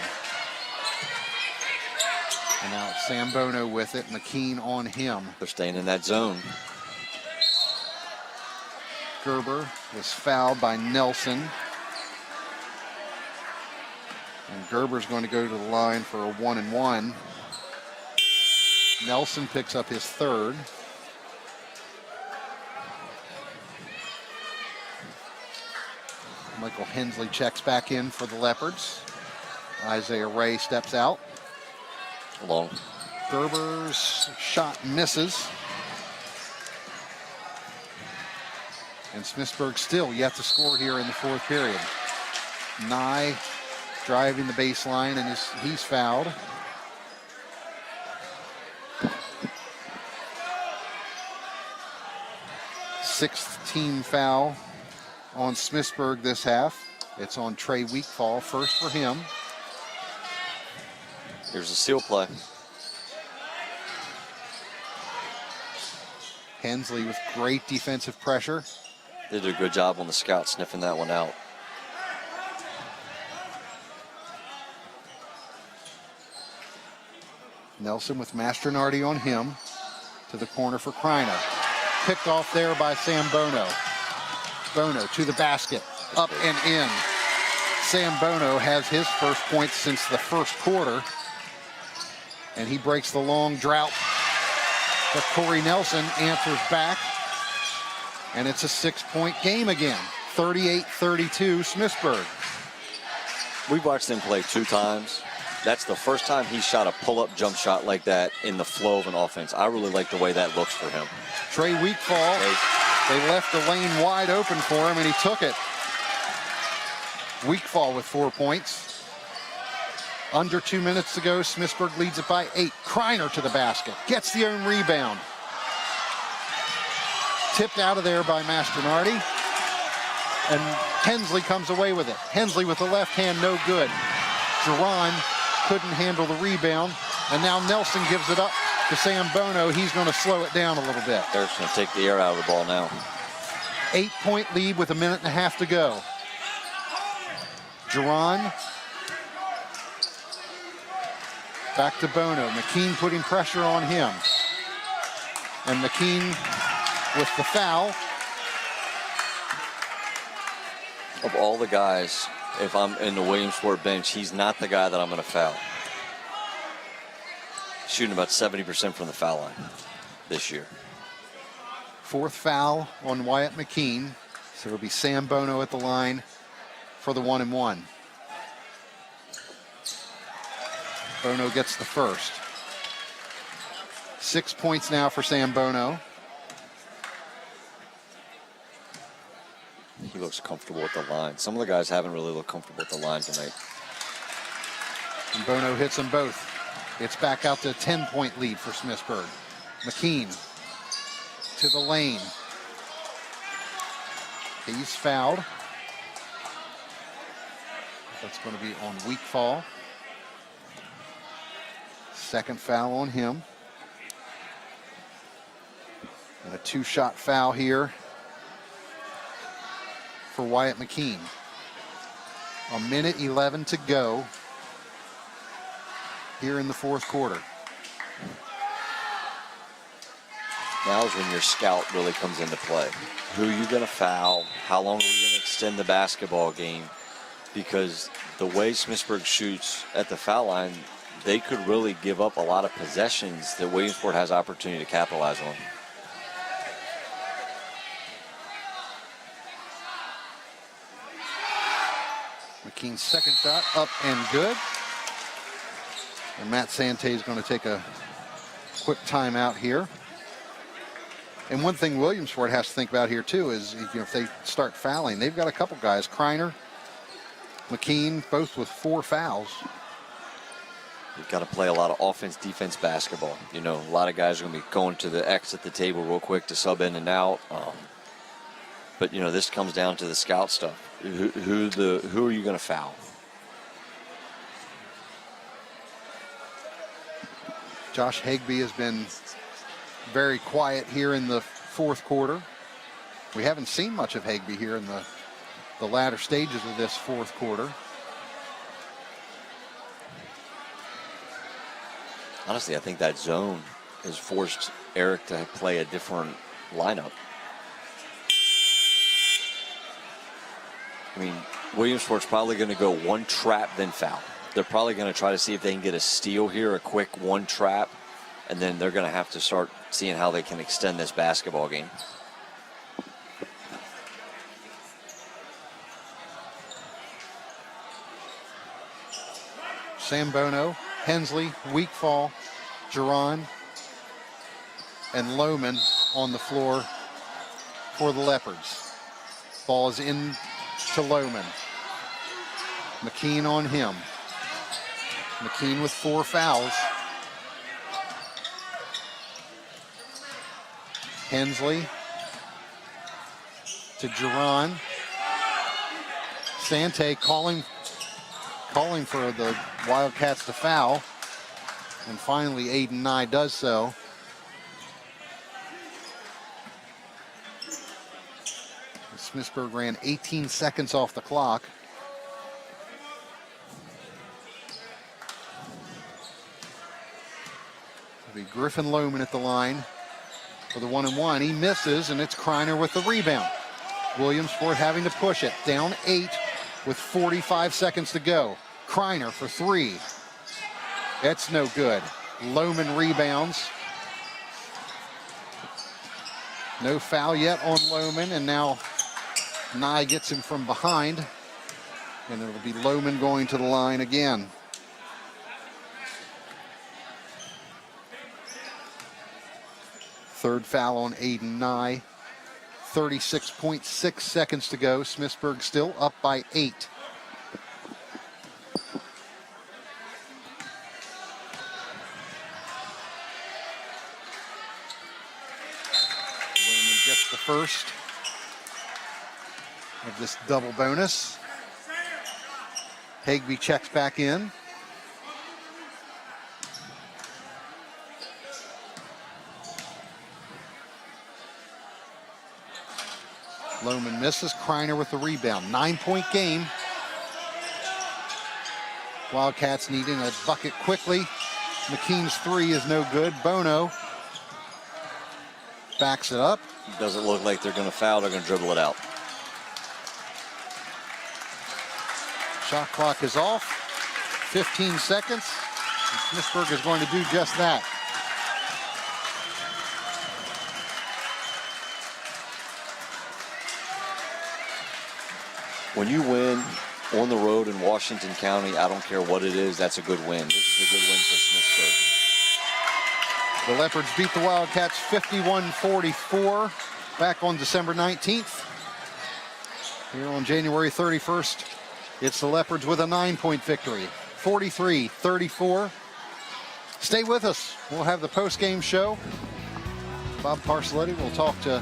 And now it's Sambono with it. McKean on him. They're staying in that zone. Gerber was fouled by Nelson. And Gerber's going to go to the line for a 1-and-1. Nelson picks up his third. Michael Hensley checks back in for the Leopards. Isaiah Ray steps out. Long. Gerber's shot misses. And Smithsburg still yet to score here in the fourth period. Nye driving the baseline, and he's fouled. Sixth team foul on Smithsburg this half. It's on Trey Weekfall, first for him. Here's a seal play. Hensley with great defensive pressure. They did a good job on the scout sniffing that one out. Nelson with Mastronardi on him. To the corner for Kreiner. Picked off there by Sambono. Bono to the basket, up and in. Sambono has his first point since the first quarter. And he breaks the long drought. But Corey Nelson answers back. And it's a 6-point game again. 38-32 Smithsburg. We've watched him play 2 times. That's the first time he shot a pull-up jump shot like that in the flow of an offense. I really like the way that looks for him. Trey Weekfall, they left the lane wide open for him, and he took it. Weekfall with 4 points. Under 2 minutes to go, Smithsburg leads it by 8. Kreiner to the basket, gets the own rebound. Tipped out of there by Mastronardi. And Hensley comes away with it. Hensley with the left hand, no good. Duran couldn't handle the rebound. And now Nelson gives it up to Sambono. He's going to slow it down a little bit. They're just going to take the air out of the ball now. 8-point lead with 1.5 minutes to go. Duran. Back to Bono. McKean putting pressure on him. And McKean with the foul. Of all the guys, if I'm in the Williamsport bench, he's not the guy that I'm going to foul. Shooting about 70% from the foul line this year. Fourth foul on Wyatt McKean. So it'll be Sambono at the line for the 1-and-1. Bono gets the first. 6 points now for Sambono. He looks comfortable at the line. Some of the guys haven't really looked comfortable at the line tonight. And Bono hits them both. It's back out to a 10-point lead for Smithsburg. McKean to the lane. He's fouled. That's going to be on Weekfall. Second foul on him. And a 2-shot foul here for Wyatt McKean. 1:11 to go here in the fourth quarter. Now is when your scout really comes into play. Who are you going to foul? How long are we going to extend the basketball game? because the way Smithsburg shoots at the foul line, they could really give up a lot of possessions that Williamsport has opportunity to capitalize on. McKean's second shot up and good. And Matt Sante is going to take a quick timeout here. And one thing Williamsport has to think about here too is, if they start fouling, they've got a couple guys, Kreiner, McKean, both with 4 fouls. You've got to play a lot of offense, defense, basketball. A lot of guys are going to be going to the X at the table real quick to sub in and out. But this comes down to the scout stuff. Who are you going to foul? Josh Hagby has been very quiet here in the fourth quarter. We haven't seen much of Hagby here in the latter stages of this fourth quarter. Honestly, I think that zone has forced Eric to play a different lineup. I mean, Williamsport's probably going to go one trap, then foul. They're probably going to try to see if they can get a steal here, a quick one trap, and then they're going to have to start seeing how they can extend this basketball game. Sambono, Hensley, Weakfall, Giron, and Lohman on the floor for the Leopards. Ball is in to Lohman. McKean on him. McKean with 4 fouls. Hensley to Giron. Sante calling for the Wildcats to foul. And finally, Aiden Nye does so. Smithsburg ran 18 seconds off the clock. It'll be Griffin Lohman at the line for the 1-and-1. He misses, and it's Kreiner with the rebound. Williamsport having to push it. Down 8 with 45 seconds to go. Kreiner for 3. That's no good. Lohman rebounds. No foul yet on Lohman, and now Nye gets him from behind, and it'll be Lohman going to the line again. Third foul on Aiden Nye. 36.6 seconds to go. Smithsburg still up by 8. Lohman gets the first of this double bonus. Hagby checks back in. Lohman misses. Kreiner with the rebound. 9-point game. Wildcats needing a bucket quickly. McKean's 3 is no good. Bono backs it up. Doesn't look like they're going to foul. They're going to dribble it out. Shot clock is off. 15 seconds. And Smithsburg is going to do just that. When you win on the road in Washington County, I don't care what it is, that's a good win. This is a good win for Smithsburg. The Leopards beat the Wildcats 51-44 back on December 19th. Here on January 31st, it's the Leopards with a 9-point victory, 43-34. Stay with us. We'll have the post-game show. Bob Parcelletti will talk to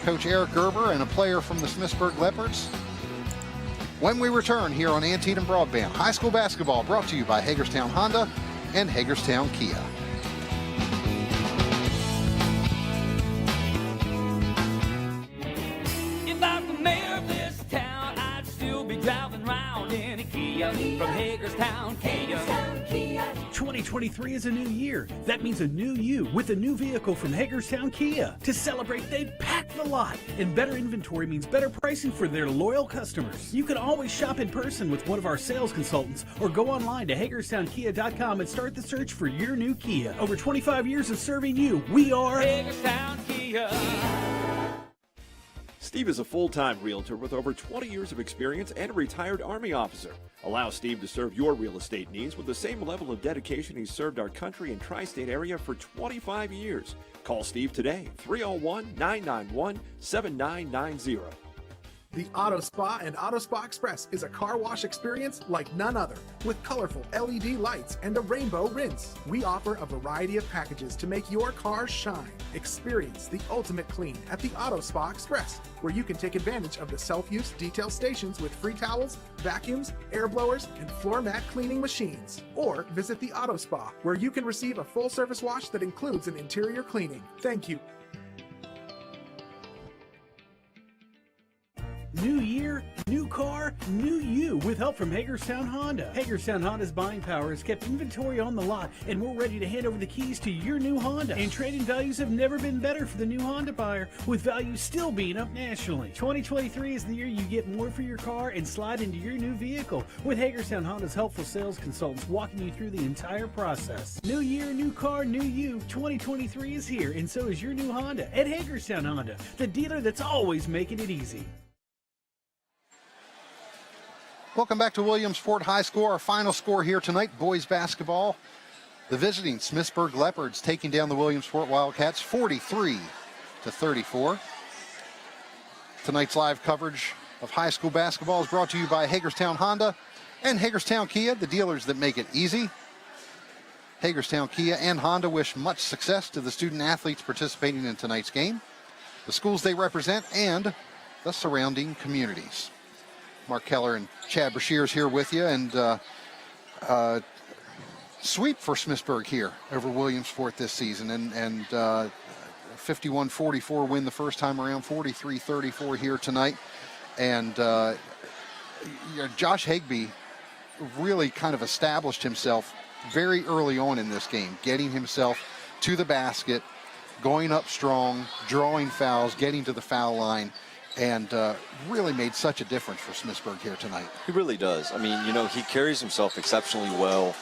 Coach Eric Gerber and a player from the Smithsburg Leopards when we return here on Antietam Broadband. High school basketball brought to you by Hagerstown Honda and Hagerstown Kia. If I'm the mayor of this town, I'd still be driving around in a Kia from Hagerstown Kia. 2023 is a new year. That means a new you with a new vehicle from Hagerstown Kia. To celebrate, they've packed the lot. And better inventory means better pricing for their loyal customers. You can always shop in person with one of our sales consultants or go online to HagerstownKia.com and start the search for your new Kia. Over 25 years of serving you, we are Hagerstown Kia. Steve is a full-time realtor with over 20 years of experience and a retired Army officer. Allow Steve to serve your real estate needs with the same level of dedication he's served our country and tri-state area for 25 years. Call Steve today, 301-991-7990. The Auto Spa and Auto Spa Express is a car wash experience like none other, with colorful LED lights and a rainbow rinse. We offer a variety of packages to make your car shine. Experience the ultimate clean at the Auto Spa Express, where you can take advantage of the self-use detail stations with free towels, vacuums, air blowers, and floor mat cleaning machines. Or visit the Auto Spa, where you can receive a full-service wash that includes an interior cleaning. Thank you. New year, new car, new you with help from Hagerstown Honda. Hagerstown Honda's buying power has kept inventory on the lot, and we're ready to hand over the keys to your new Honda. And trade-in values have never been better for the new Honda buyer, with values still being up nationally. 2023 is the year you get more for your car and slide into your new vehicle, with Hagerstown Honda's helpful sales consultants walking you through the entire process. New year, new car, new you. 2023 is here, and so is your new Honda at Hagerstown Honda, the dealer that's always making it easy. Welcome back to Williamsport High School. Our final score here tonight, boys basketball. The visiting Smithsburg Leopards taking down the Williamsport Wildcats 43-34. Tonight's live coverage of high school basketball is brought to you by Hagerstown Honda and Hagerstown Kia, the dealers that make it easy. Hagerstown Kia and Honda wish much success to the student athletes participating in tonight's game, the schools they represent, and the surrounding communities. Mark Keller and Chad Brashears here with you, and sweep for Smithsburg here over Williamsport this season, and 51-44 win the first time around, 43-34 here tonight. And Josh Hagby really kind of established himself very early on in this game, getting himself to the basket, going up strong, drawing fouls, getting to the foul line, and really made such a difference for Smithsburg here tonight. He really does. I mean, you know, he carries himself exceptionally well.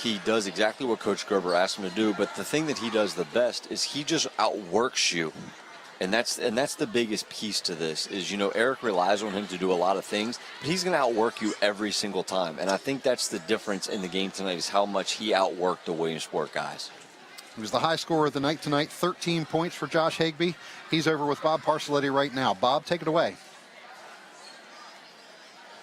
He does exactly what Coach Gerber asked him to do, but the thing that he does the best is he just outworks you. And that's the biggest piece to this is, you know, Eric relies on him to do a lot of things, but he's going to outwork you every single time. And I think that's the difference in the game tonight is how much he outworked the Williamsport guys. He was the high scorer of the night tonight, 13 points for Josh Hagby. He's over with Bob Parcelletti right now. Bob, take it away.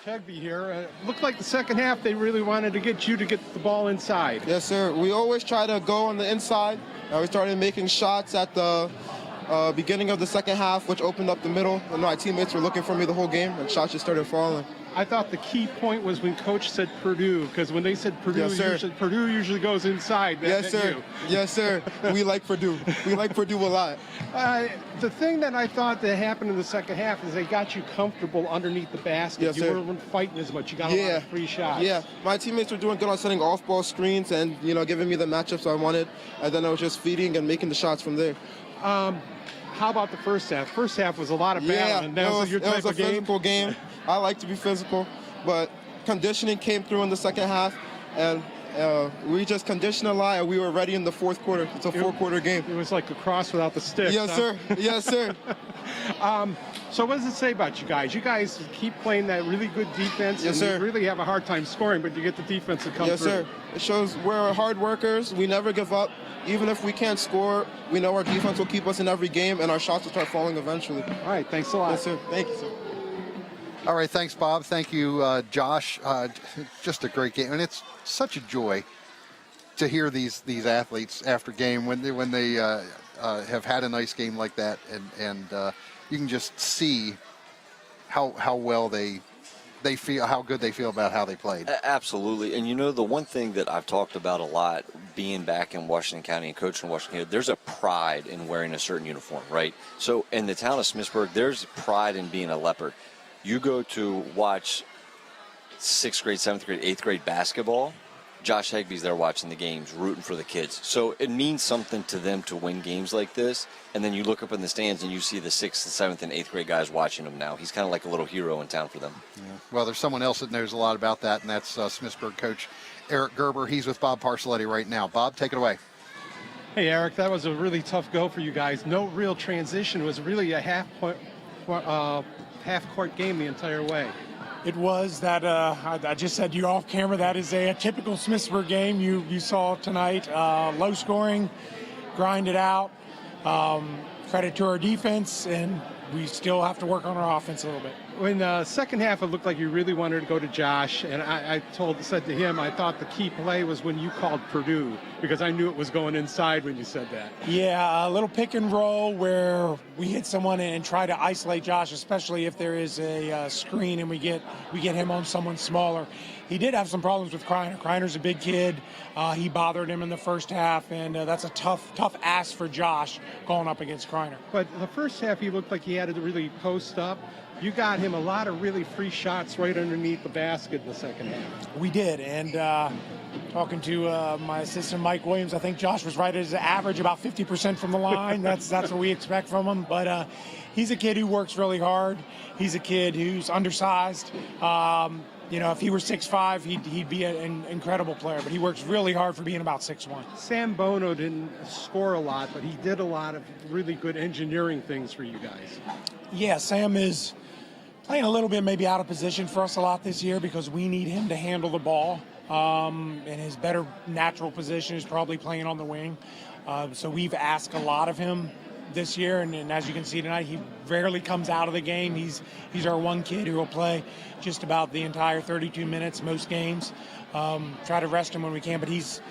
Hagby here. Looked like the second half they really wanted to get you to get the ball inside. Yes, sir. We always try to go on the inside. We started making shots at the beginning of the second half, which opened up the middle. And my teammates were looking for me the whole game, and shots just started falling. I thought the key point was when Coach said Purdue, because when they said Purdue, yes, Purdue usually goes inside. Yes, sir. Yes, sir. We like Purdue. We like Purdue a lot. The thing that I thought that happened in the second half is they got you comfortable underneath the basket. Yes, you sir. weren't fighting as much. You got a lot of free shots. Yeah, my teammates were doing good on setting off-ball screens and, you know, giving me the matchups I wanted. And then I was just feeding and making the shots from there. How about the first half? First half was a lot of battling. It was a physical game. I like to be physical, but conditioning came through in the second half, and we just conditioned a lot, and we were ready in the fourth quarter. It's a four-quarter game. It was like a cross without the stick. Yes, sir. Yes, sir. So what does it say about you guys? You guys keep playing that really good defense. Yes, and sir. You really have a hard time scoring, but you get the defense to come Yes, through. sir. It shows we're hard workers. We never give up. Even if we can't score, we know our defense will keep us in every game, and our shots will start falling eventually. All right, thanks a lot. Yes, sir. Thank you, sir. All right, thanks, Bob. Thank you, Josh. Just a great game, and it's such a joy to hear these athletes after game when they have had a nice game like that, and you can just see how well they feel, how good they feel about how they played. Absolutely. And you know, the one thing that I've talked about a lot being back in Washington County and coaching in Washington County, there's a pride in wearing a certain uniform, right? So in the town of Smithsburg, there's pride in being a Leopard. You go to watch 6th grade, 7th grade, 8th grade basketball, Josh Hegbe's there watching the games, rooting for the kids. So it means something to them to win games like this. And then you look up in the stands and you see the 6th, 7th, and 8th grade guys watching him now. He's kind of like a little hero in town for them. Yeah. Well, there's someone else that knows a lot about that, and that's Smithsburg coach Eric Gerber. He's with Bob Parcelletti right now. Bob, take it away. Hey, Eric, that was a really tough go for you guys. No real transition. It was really a half-court game the entire way. It was that, I just said to you off camera, that is a typical Smithsburg game you saw tonight. Low scoring, grind it out. Credit to our defense, and we still have to work on our offense a little bit. In the second half, it looked like you really wanted to go to Josh, and I said to him, I thought the key play was when you called Purdue, because I knew it was going inside when you said that. Yeah, a little pick and roll where we hit someone and try to isolate Josh, especially if there is a screen and we get him on someone smaller. He did have some problems with Kreiner. Kreiner's a big kid. He bothered him in the first half, and that's a tough ask for Josh going up against Kreiner. But the first half, he looked like he had to really post up. You got him a lot of really free shots right underneath the basket in the second half. We did, and talking to my assistant Mike Williams, I think Josh was right at his average, about 50% from the line. That's what we expect from him. But he's a kid who works really hard. He's a kid who's undersized. If he were 6'5", he'd be an incredible player, but he works really hard for being about 6'1". Sam Bono didn't score a lot, but he did a lot of really good engineering things for you guys. Yeah, Sam is playing a little bit maybe out of position for us a lot this year because we need him to handle the ball. And his better natural position is probably playing on the wing. So we've asked a lot of him this year, and as you can see tonight, he rarely comes out of the game. He's our one kid who will play just about the entire 32 minutes most games. Try to rest him when we can, but he's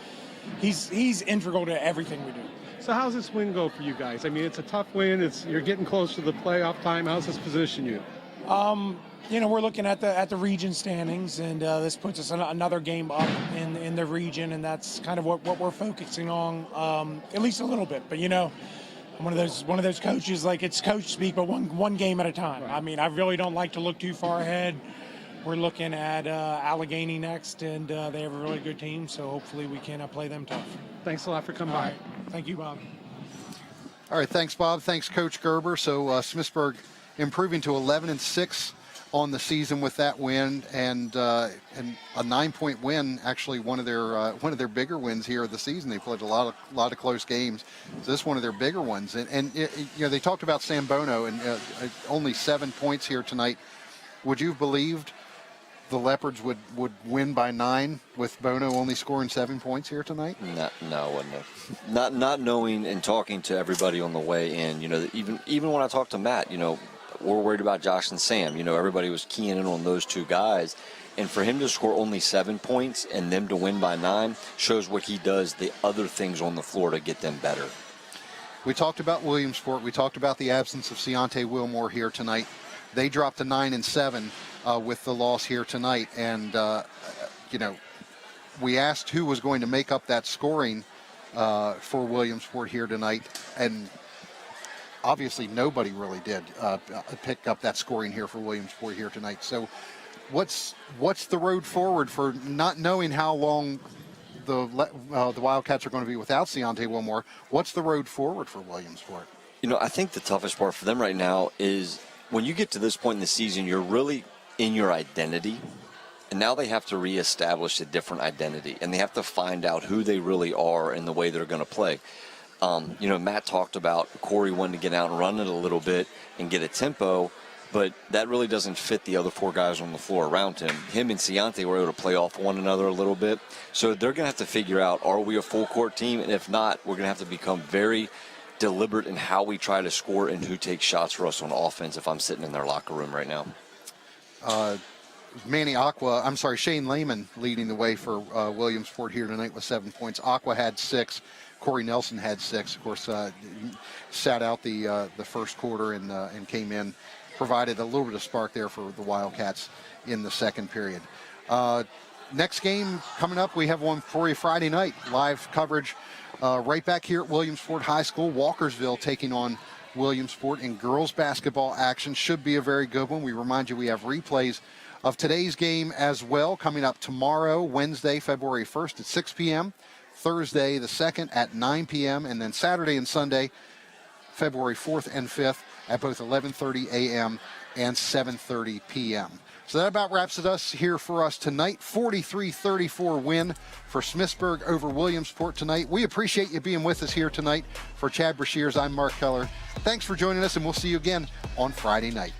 integral to everything we do. So how's this win go for you guys? I mean, it's a tough win. You're getting close to the playoff time. How's this position you? We're looking at the region standings, and this puts us another game up in the region, and that's kind of what we're focusing on, at least a little bit. But I'm one of those coaches, like it's coach speak, but one game at a time. Right. I mean, I really don't like to look too far ahead. We're looking at Allegheny next, and they have a really good team, so hopefully we can play them tough. Thanks a lot for coming by. Thank you, Bob. All right, thanks, Bob. Thanks, Coach Gerber. So Smithsburg improving to 11-6 on the season with that win, and a 9-point win. Actually, one of their bigger wins here of the season. They played a lot of close games. So this is one of their bigger ones. And they talked about Sam Bono and only 7 points here tonight. Would you have believed the Leopards would win by 9 with Bono only scoring 7 points here tonight? No, I wouldn't have. Not knowing and talking to everybody on the way in. Even when I talked to Matt, we're worried about Josh and Sam. Everybody was keying in on those two guys. And for him to score only 7 points and them to win by 9 shows what he does, the other things on the floor to get them better. We talked about Williamsport. We talked about the absence of Ciante Wilmore here tonight. They dropped to 9-7 with the loss here tonight. And, we asked who was going to make up that scoring for Williamsport here tonight. And obviously nobody really did pick up that scoring here for Williamsport here tonight. So what's the road forward for not knowing how long the Wildcats are going to be without Ciante Wilmore? What's the road forward for Williamsport? I think the toughest part for them right now is when you get to this point in the season, you're really in your identity. And now they have to reestablish a different identity. And they have to find out who they really are and the way they're going to play. Matt talked about Corey wanting to get out and run it a little bit and get a tempo, but that really doesn't fit the other 4 guys on the floor around him. Him and Ciante were able to play off one another a little bit. So they're going to have to figure out, are we a full-court team? And if not, we're going to have to become very deliberate in how we try to score and who takes shots for us on offense if I'm sitting in their locker room right now. Shane Lehman leading the way for Williamsport here tonight with 7 points. Aqua had 6. Corey Nelson had 6. Of course, sat out the first quarter and came in, provided a little bit of spark there for the Wildcats in the second period. Next game coming up, we have one for you Friday night. Live coverage right back here at Williamsport High School. Walkersville taking on Williamsport in girls basketball action. Should be a very good one. We remind you we have replays of today's game as well, coming up tomorrow, Wednesday, February 1st at 6 p.m., Thursday the 2nd at 9 p.m., and then Saturday and Sunday, February 4th and 5th at both 11:30 a.m. and 7:30 p.m. So that about wraps it up here for us tonight. 43-34 win for Smithsburg over Williamsport tonight. We appreciate you being with us here tonight. For Chad Brashears, I'm Mark Keller. Thanks for joining us, and we'll see you again on Friday night.